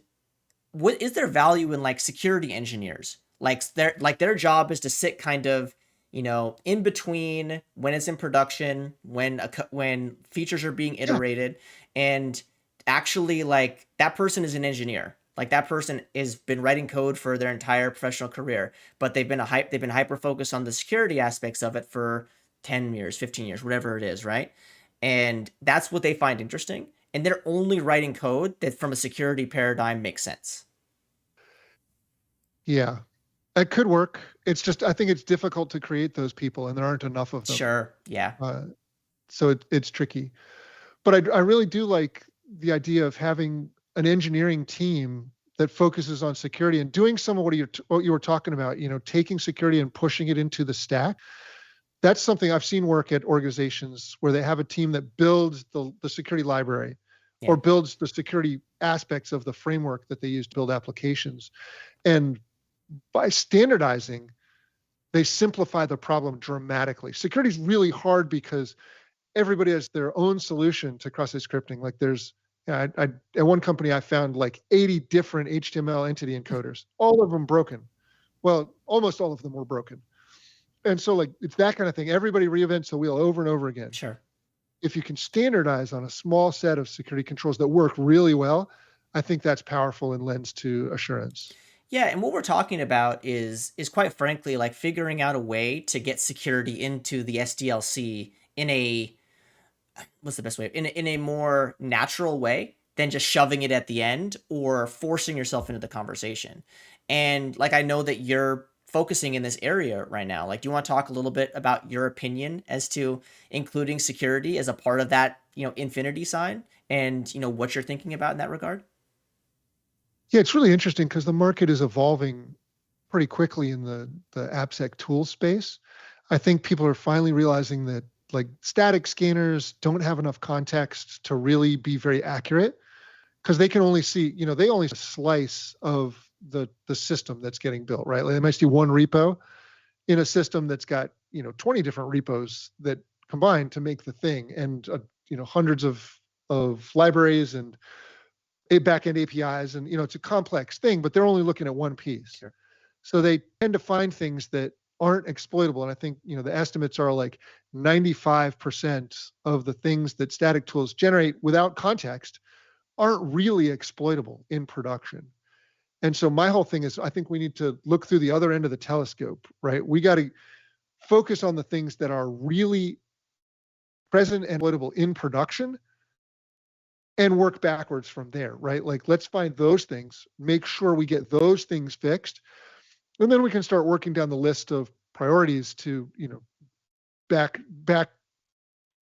what is their value in like security engineers? Like their job is to sit kind of in between when it's in production, when features are being yeah, iterated, and actually like that person is an engineer. Like that person has been writing code for their entire professional career, but they've been hyper focused on the security aspects of it for 10 years, 15 years, whatever it is, right? And that's what they find interesting. And they're only writing code that from a security paradigm makes sense. yeah. It could work. It's just, I think it's difficult to create those people, and there aren't enough of them. Sure. Yeah. Uh, so it's tricky. But I really do like the idea of having an engineering team that focuses on security and doing some of what you were talking about, taking security and pushing it into the stack. That's something I've seen work at organizations where they have a team that builds the security library Yeah. or builds the security aspects of the framework that they use to build applications. And by standardizing, they simplify the problem dramatically. Security is really hard because everybody has their own solution to cross-site scripting. Like there's, at one company, I found like 80 different HTML entity encoders, all of them broken. Well, almost all of them were broken. And so like, it's that kind of thing. Everybody reinvents the wheel over and over again. Sure. If you can standardize on a small set of security controls that work really well, I think that's powerful and lends to assurance. Yeah, and what we're talking about is quite frankly like figuring out a way to get security into the SDLC in a what's the best way in a more natural way than just shoving it at the end or forcing yourself into the conversation. And like I know that you're focusing in this area right now. Like do you want to talk a little bit about your opinion as to including security as a part of that, infinity sign and what you're thinking about in that regard? Yeah, it's really interesting because the market is evolving pretty quickly in the AppSec tool space. I think people are finally realizing that like static scanners don't have enough context to really be very accurate because they can only see, they only see a slice of the system that's getting built, right? Like they might see one repo in a system that's got, 20 different repos that combine to make the thing, and hundreds of libraries and a backend APIs, and it's a complex thing, but they're only looking at one piece. Sure. So they tend to find things that aren't exploitable. And I think, the estimates are like 95% of the things that static tools generate without context aren't really exploitable in production. And so my whole thing is, I think we need to look through the other end of the telescope, right? We got to focus on the things that are really present and exploitable in production and work backwards from there, right? Like, let's find those things, make sure we get those things fixed, and then we can start working down the list of priorities to, back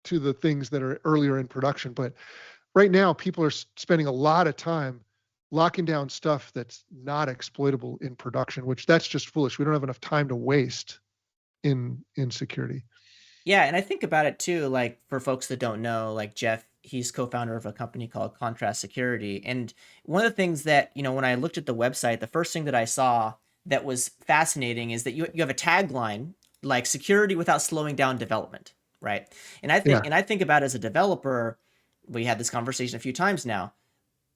to the things that are earlier in production. But right now, people are spending a lot of time locking down stuff that's not exploitable in production, which that's just foolish. We don't have enough time to waste in security. Yeah, and I think about it too, like for folks that don't know, like Jeff, he's co-founder of a company called Contrast Security. And one of the things that, when I looked at the website, the first thing that I saw that was fascinating is that you have a tagline like security without slowing down development, right? Yeah. And I think about as a developer, we had this conversation a few times now.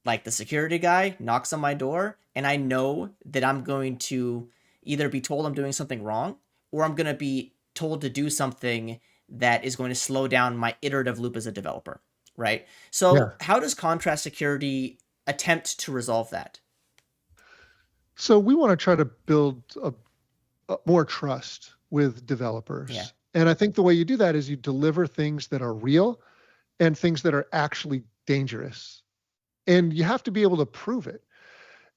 Like the security guy knocks on my door and I know that I'm going to either be told I'm doing something wrong or I'm going to be told to do something that is going to slow down my iterative loop as a developer, right? Yeah. So how does contrast security attempt to resolve that? So we want to try to build more trust with Yeah, developers. And I think the way you do that is you deliver things that are real and things that are actually dangerous. And you have to be able to prove it.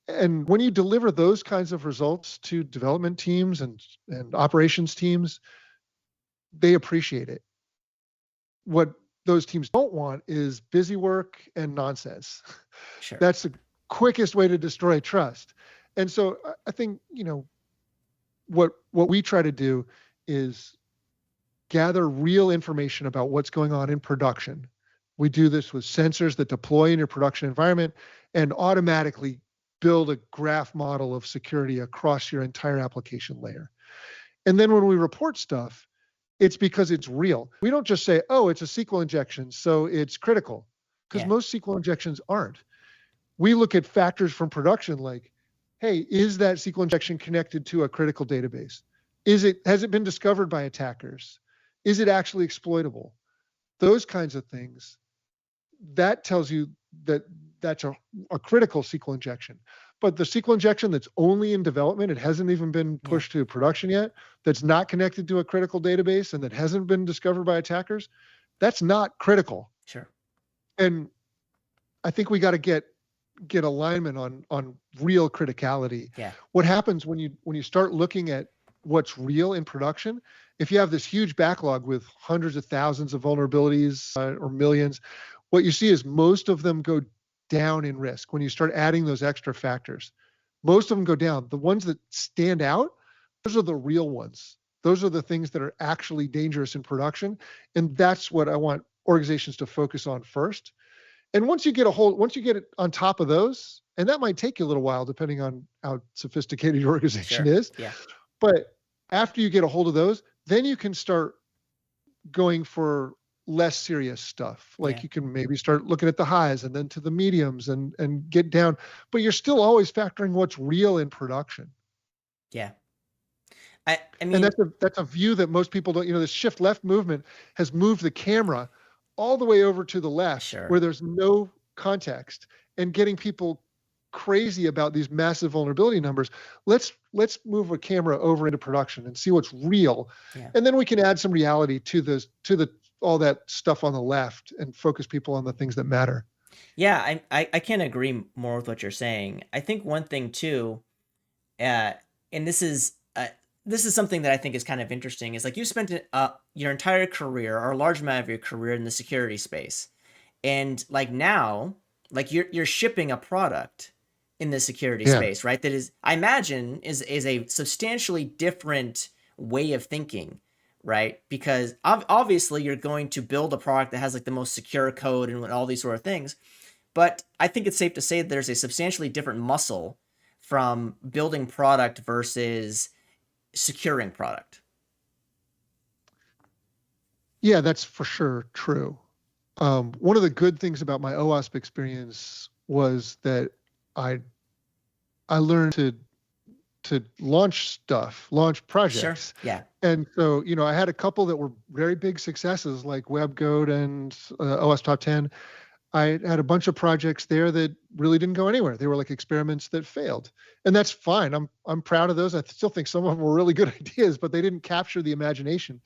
And when you deliver those kinds of results to development teams and operations teams, they appreciate it. What those teams don't want is busy work and nonsense. sure. That's the quickest way to destroy trust. And so I think, what we try to do is gather real information about what's going on in production. We do this with sensors that deploy in your production environment and automatically build a graph model of security across your entire application layer. And then when we report stuff, it's because it's real. We don't just say, oh, it's a SQL injection, so it's critical, because Yeah, most SQL injections aren't. We look at factors from production like, hey, is that SQL injection connected to a critical database? Has it been discovered by attackers? Is it actually exploitable? Those kinds of things. That tells you that that's a critical SQL injection. But the SQL injection that's only in development, it hasn't even been yeah, pushed to production yet, that's not connected to a critical database and that hasn't been discovered by attackers, that's not critical. sure. And I think we got to get alignment on real criticality. Yeah, What happens when you start looking at what's real in production? If you have this huge backlog with hundreds of thousands of vulnerabilities or millions, what you see is most of them go down in risk when you start adding those extra factors. Most of them go down. The ones that stand out, those are the real ones. Those are the things that are actually dangerous in production, and that's what I want organizations to focus on first. And once you get it on top of those, and that might take you a little while depending on how sophisticated your organization sure. is, Yeah, but after you get a hold of those, then you can start going for less serious stuff. yeah, Like you can maybe start looking at the highs and then to the mediums and get down, but you're still always factoring what's real in production. yeah. I And mean, that's a view that most people don't, the shift left movement has moved the camera all the way over to the left sure. where there's no context and getting people crazy about these massive vulnerability numbers. Let's move a camera over into production and see what's real. Yeah. And then we can add some reality to the all that stuff on the left and focus people on the things that matter. Yeah, I can't agree more with what you're saying. I think one thing too, uh, and this is something that I think is kind of interesting, is like you spent your entire career or a large amount of your career in the security space, and like now, like you're shipping a product in the security Yeah. space, right? That is, I imagine, is a substantially different way of thinking, right? Because obviously you're going to build a product that has like the most secure code and all these sort of things, but I think it's safe to say that there's a substantially different muscle from building product versus securing product. Yeah, that's for sure true. One of the good things about my OWASP experience was that I I learned to launch stuff, launch Sure. projects. Yeah. And so, I had a couple that were very big successes like WebGoat and OS Top 10. I had a bunch of projects there that really didn't go anywhere. They were like experiments that failed. And that's fine. I'm proud of those. I still think some of them were really good ideas, but they didn't capture the imagination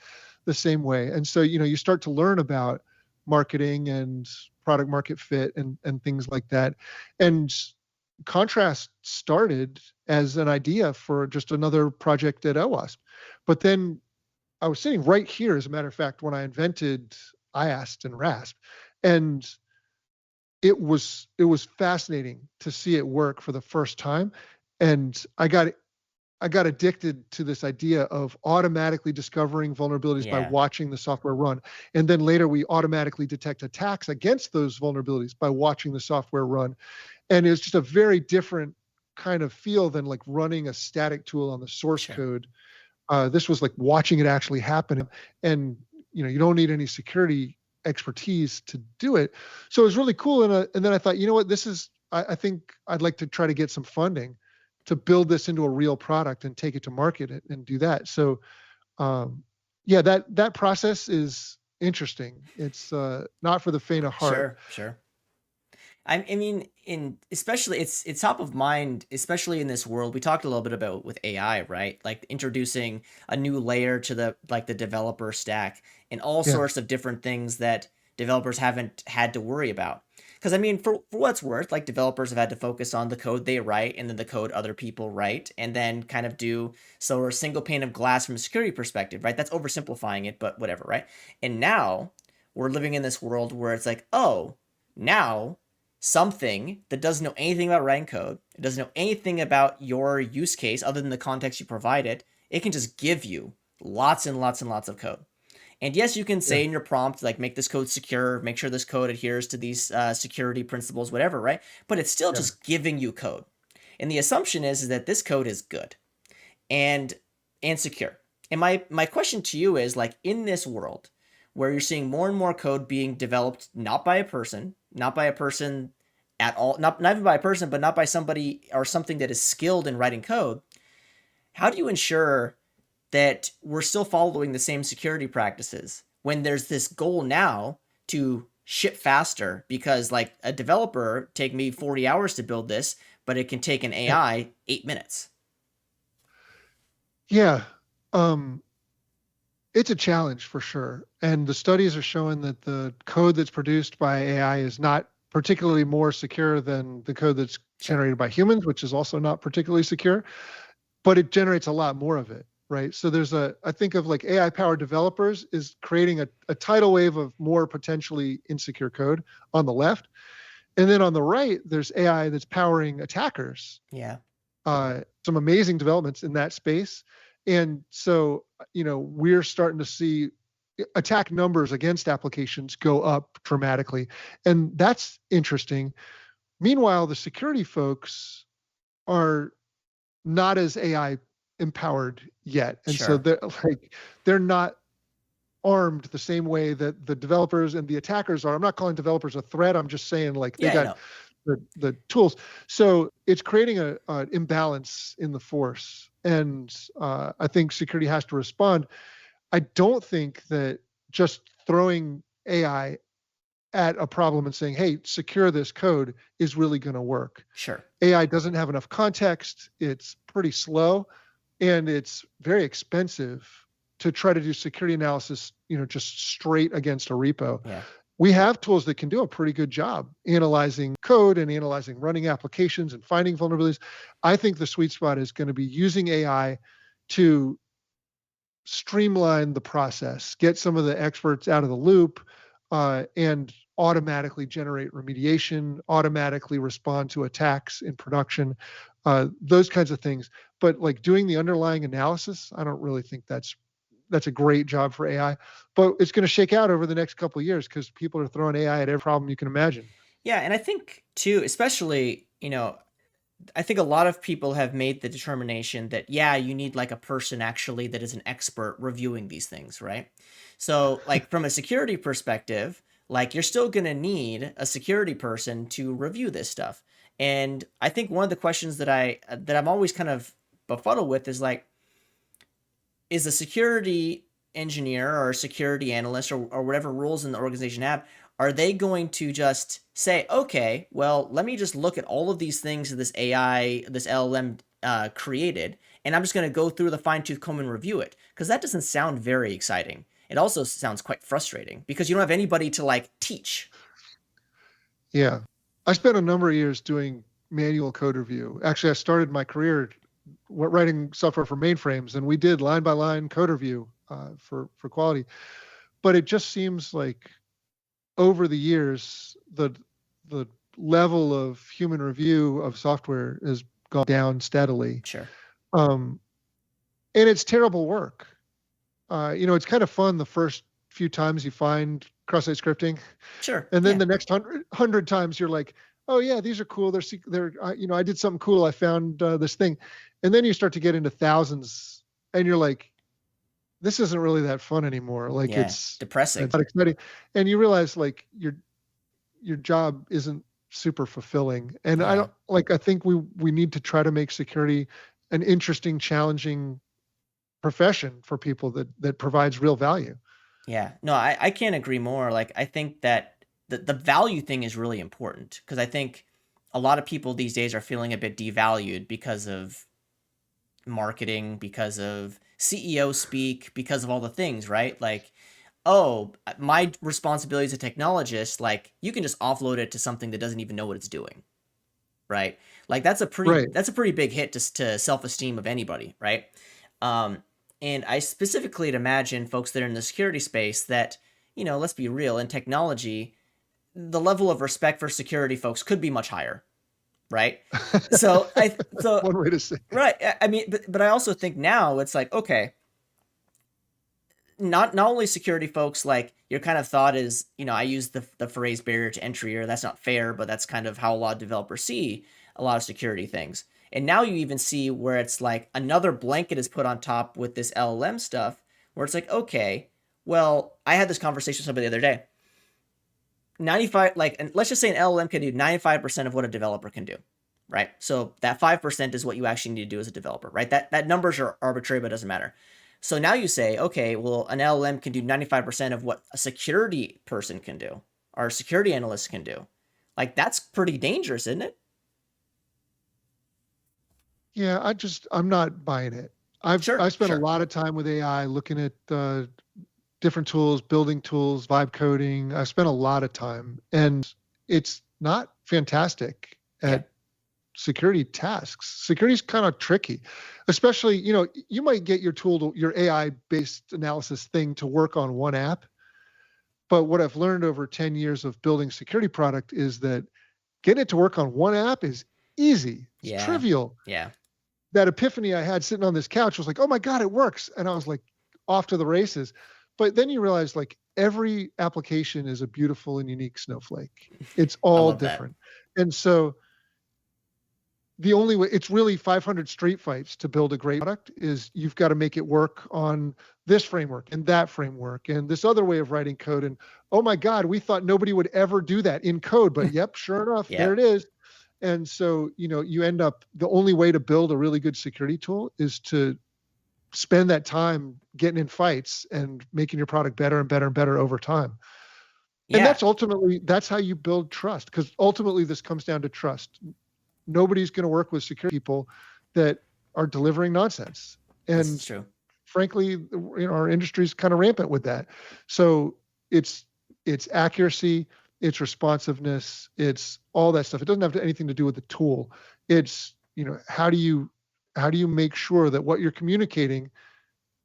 the same way. And so, you start to learn about marketing and product market fit and things like that. And Contrast started as an idea for just another project at OWASP. But then I was sitting right here, as a matter of fact, when I invented IAST and RASP. And it was fascinating to see it work for the first time. And I got addicted to this idea of automatically discovering vulnerabilities by Yeah. watching the software run. And then later we automatically detect attacks against those vulnerabilities by watching the software run. And it's just a very different kind of feel than like running a static tool on the source Sure. code. This was like watching it actually happen. And you don't need any security expertise to do it. So it was really cool. And then I thought, you know what, I think I'd like to try to get some funding to build this into a real product and take it to market and do that. So, um, yeah, that process is interesting. It's not for the faint of heart. Sure, sure. I mean, in especially it's top of mind, especially in this world. We talked a little bit about with AI, right? Like introducing a new layer to the developer stack and all Yeah, sorts of different things that developers haven't had to worry about. Because I mean, for what's worth, like developers have had to focus on the code they write and then the code other people write, and then kind of do so a single pane of glass from a security perspective, right? That's oversimplifying it, but whatever, right? And now we're living in this world where it's like, oh, now something that doesn't know anything about writing code, it doesn't know anything about your use case other than the context you provided, it can just give you lots and lots and lots of code. And yes, you can yeah, say in your prompt, like, make this code secure, make sure this code adheres to these security principles, whatever, right? But it's still yeah. just giving you code. And the assumption is that this code is good and secure. And my question to you is, like, in this world where you're seeing more and more code being developed not by a person, not by a person at all, not even by a person, but not by somebody or something that is skilled in writing code, how do you ensure that we're still following the same security practices when there's this goal now to ship faster? Because like a developer take me 40 hours to build this, but it can take an Yeah. AI 8 minutes. Yeah. Um, it's a challenge for sure. And the studies are showing that the code that's produced by AI is not particularly more secure than the code that's Sure. generated by humans, which is also not particularly secure, but it generates a lot more of it, right? So I think of like AI powered developers is creating a tidal wave of more potentially insecure code on the left. And then on the right, there's AI that's powering attackers, Yeah. some amazing developments in that space. And so, we're starting to see attack numbers against applications go up dramatically. And that's interesting. Meanwhile, the security folks are not as AI empowered yet. And so Sure. they're not armed the same way that the developers and the attackers are. I'm not calling developers a threat. I'm just saying like they Yeah, I got know. the tools. So it's creating an imbalance in the force. And I think security has to respond. I don't think that just throwing AI at a problem and saying, hey, secure this code is really going to work. Sure. AI doesn't have enough context. It's pretty slow and it's very expensive to try to do security analysis, just straight against a repo. Yeah. We have tools that can do a pretty good job analyzing code and analyzing running applications and finding vulnerabilities. I think the sweet spot is going to be using AI to streamline the process, get some of the experts out of the loop, and automatically generate remediation, automatically respond to attacks in production, those kinds of things. But like doing the underlying analysis, I don't really think that's a great job for AI. But it's going to shake out over the next couple of years because people are throwing AI at every problem you can imagine. Yeah, and I think too, especially, I think a lot of people have made the determination that, yeah, you need like a person actually that is an expert reviewing these things, right? So, like from a security perspective, like you're still going to need a security person to review this stuff. And I think one of the questions that I'm always kind of befuddled with is like, is a security engineer or a security analyst or whatever roles in the organization have, are they going to just say, okay, well, let me just look at all of these things that this AI, this LLM created, and I'm just going to go through the fine tooth comb and review it? Because that doesn't sound very exciting. It also sounds quite frustrating because you don't have anybody to like teach. Yeah. I spent a number of years doing manual code review. Actually, I started my career writing software for mainframes, and we did line by line code review for quality. But it just seems like over the years, the level of human review of software has gone down steadily, Sure. um, and it's terrible work. It's kind of fun the first few times you find cross-site scripting, Sure. and then Yeah. the next hundred times you're like, oh yeah, these are cool. They're I did something cool. I found this thing, and then you start to get into thousands, and you're like, this isn't really that fun anymore. Like Yeah. it's Depressing. not exciting, and you realize like your job isn't super fulfilling. And I Yeah. don't like. I think we need to try to make security an interesting, challenging profession for people that provides real value. Yeah. No, I can't agree more. Like, I think that the value thing is really important because I think a lot of people these days are feeling a bit devalued because of marketing, because of CEO speak, because of all the things, right? Like, oh, my responsibility as a technologist, like, you can just offload it to something that doesn't even know what it's doing, right? Like, Right. that's a pretty big hit to self-esteem of anybody, right? Um, and I specifically imagine folks that are in the security space that, let's be real, in technology, the level of respect for security folks could be much higher, right? So I That's so one way to say it. right. I mean, but I also think now it's like, okay, not only security folks, like your kind of thought is, I use the phrase barrier to entry, or that's not fair, but that's kind of how a lot of developers see a lot of security things. And now you even see where it's like another blanket is put on top with this LLM stuff, where it's like, okay, well, I had this conversation with somebody the other day. 95, like, and let's just say an LLM can do 95% of what a developer can do, right? So that 5% is what you actually need to do as a developer, right? That numbers are arbitrary, but it doesn't matter. So now you say, okay, well, an LLM can do 95% of what a security person can do, or a security analyst can do. Like, that's pretty dangerous, isn't it? Yeah, I'm not buying it. I Sure, spent a sure. lot of time with AI looking at different tools, building tools, vibe coding. I spent a lot of time, and it's not fantastic Yeah. at security tasks. Security is kind of tricky, especially, you might get your your AI based analysis thing to work on one app. But what I've learned over 10 years of building security product is that getting it to work on one app is easy. It's Yeah. trivial. Yeah. That epiphany I had sitting on this couch was like, oh my God, it works. And I was like off to the races. But then you realize like every application is a beautiful and unique snowflake. It's I all love that. different. And so the only way, it's really 500 street fights to build a great product, is you've got to make it work on this framework and that framework and this other way of writing code. And oh my God, we thought nobody would ever do that in code, but yep, sure enough, there Yep. it is. And so, you end up, the only way to build a really good security tool is to spend that time getting in fights and making your product better and better and better over time. And Yeah. that's how you build trust, because ultimately this comes down to trust. Nobody's going to work with security people that are delivering nonsense. This is And true. frankly, our industry is kind of rampant with that. So it's accuracy, it's responsiveness, it's all that stuff. It doesn't have anything to do with the tool. It's, how do you make sure that what you're communicating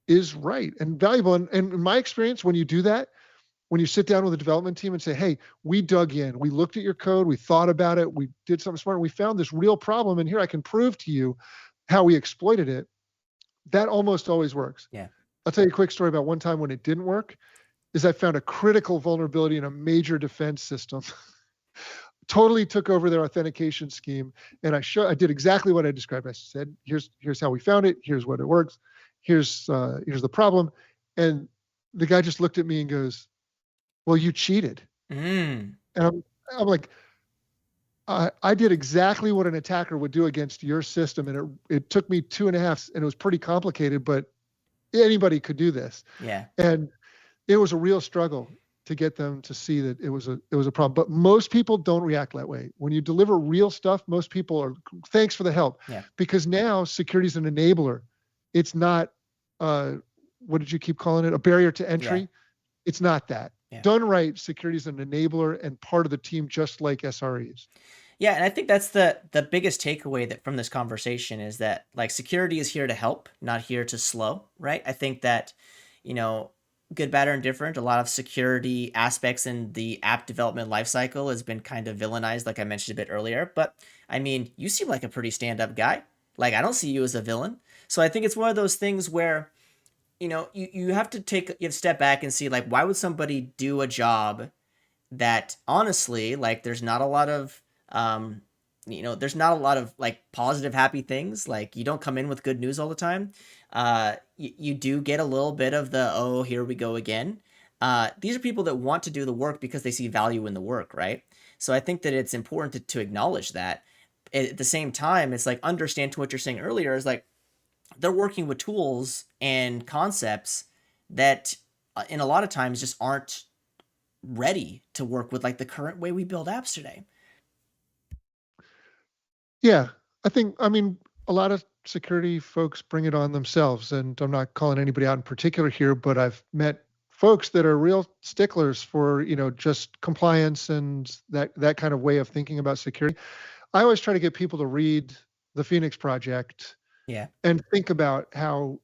is right and valuable? And in my experience, when you do that, when you sit down with a development team and say, hey, we dug in, we looked at your code, we thought about it, we did something smart, and we found this real problem, and here I can prove to you how we exploited it, that almost always works. Yeah. I'll tell you a quick story about one time when it didn't work. Is I found a critical vulnerability in a major defense system. Totally took over their authentication scheme, and I did exactly what I described. I said, here's how we found it, here's what it works, here's the problem. And the guy just looked at me and goes, well, you cheated. Mm. And I'm like, I did exactly what an attacker would do against your system, and it took me 2.5, and it was pretty complicated, but anybody could do this. Yeah. And it was a real struggle to get them to see that it was a problem. But most people don't react that way. When you deliver real stuff, most people are, thanks for the help, Yeah. because now security is an enabler. It's not, what did you keep calling it? A barrier to Yeah. entry. It's not that. Yeah. Done right, security is an enabler and part of the team, just like SREs. Yeah, and I think that's the biggest takeaway that from this conversation is that like security is here to help, not here to slow, right? I think that, you know, good, bad, or indifferent, a lot of security aspects in the app development lifecycle has been kind of villainized, like I mentioned a bit earlier. But I mean, you seem like a pretty stand-up guy. Like I don't see you as a villain. So I think it's one of those things where, you have to take a step back and see like why would somebody do a job that honestly, like, there's not a lot of, there's not a lot of like positive, happy things. Like, you don't come in with good news all the time. You do get a little bit of the, oh, here we go again. These are people that want to do the work because they see value in the work, right? So I think that it's important to acknowledge that. At the same time, it's like understand to what you're saying earlier is like, they're working with tools and concepts that in a lot of times just aren't ready to work with like the current way we build apps today. Yeah, I mean, a lot of security folks bring it on themselves, and I'm not calling anybody out in particular here, but I've met folks that are real sticklers for, just compliance and that kind of way of thinking about security. I always try to get people to read the Phoenix Project Yeah. and think about how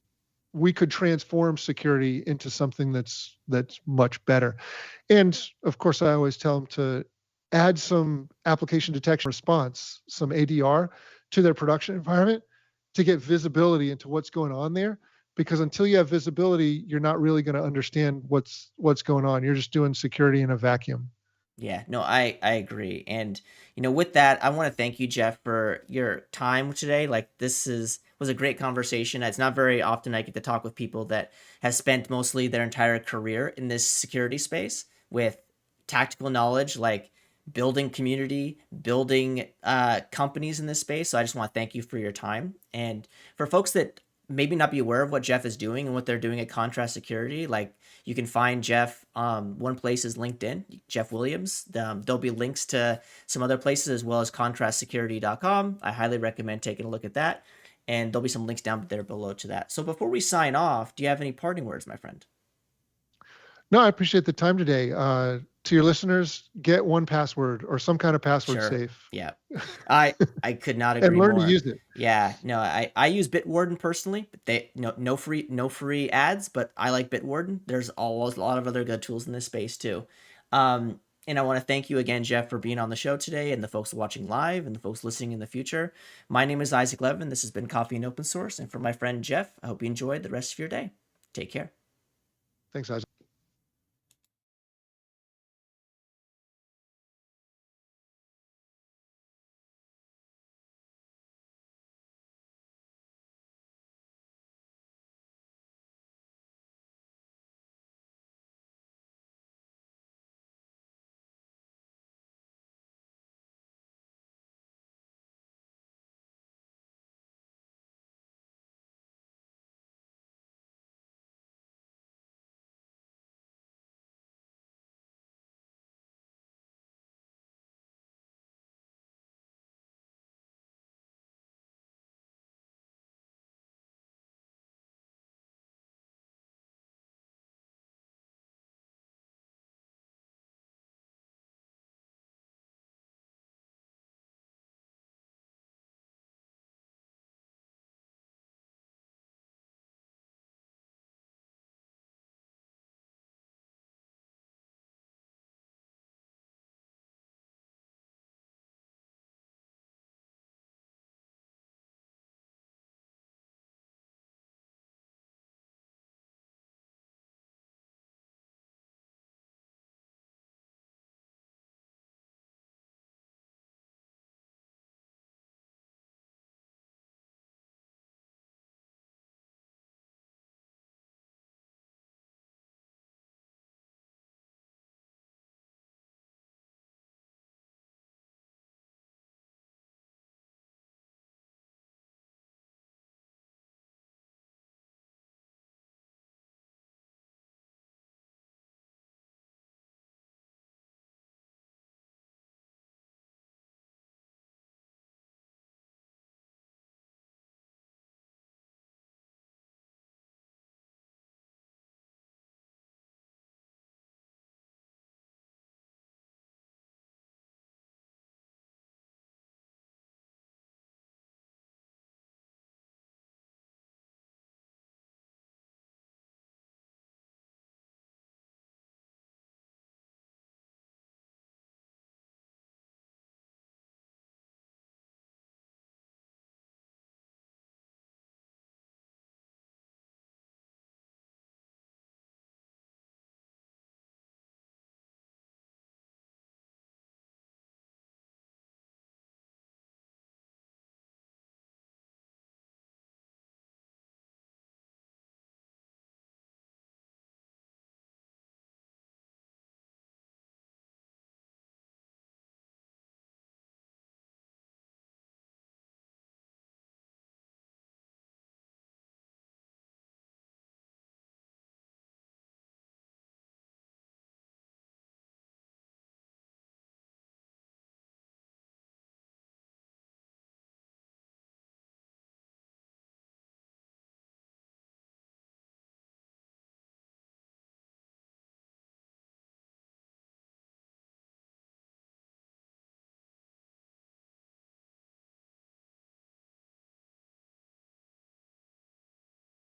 we could transform security into something that's much better. And of course, I always tell them to add some application detection response, some ADR to their production environment to get visibility into what's going on there. Because until you have visibility, you're not really going to understand what's going on. You're just doing security in a vacuum. Yeah, no, I agree. And with that, I want to thank you, Jeff, for your time today. Like this is was a great conversation. It's not very often I get to talk with people that have spent mostly their entire career in this security space with tactical knowledge, like building community, building companies in this space. So I just want to thank you for your time. And for folks that maybe not be aware of what Jeff is doing and what they're doing at Contrast Security, like you can find Jeff. One place is LinkedIn, Jeff Williams. There'll be links to some other places as well as contrastsecurity.com. I highly recommend taking a look at that. And there'll be some links down there below to that. So before we sign off, do you have any parting words, my friend? No, I appreciate the time today. To your listeners, get 1Password or some kind of password Sure. safe Yeah. I could not and agree learn to more. use it. Yeah, no, I use Bitwarden personally, but they no free ads, but I like Bitwarden. There's always a lot of other good tools in this space too. And I want to thank you again, Jeff, for being on the show today, and the folks watching live, and the folks listening in the future. My name is Isaac Levin. This has been Coffee and Open Source, and for my friend Jeff, I hope you enjoyed the rest of your day. Take care. Thanks, Isaac.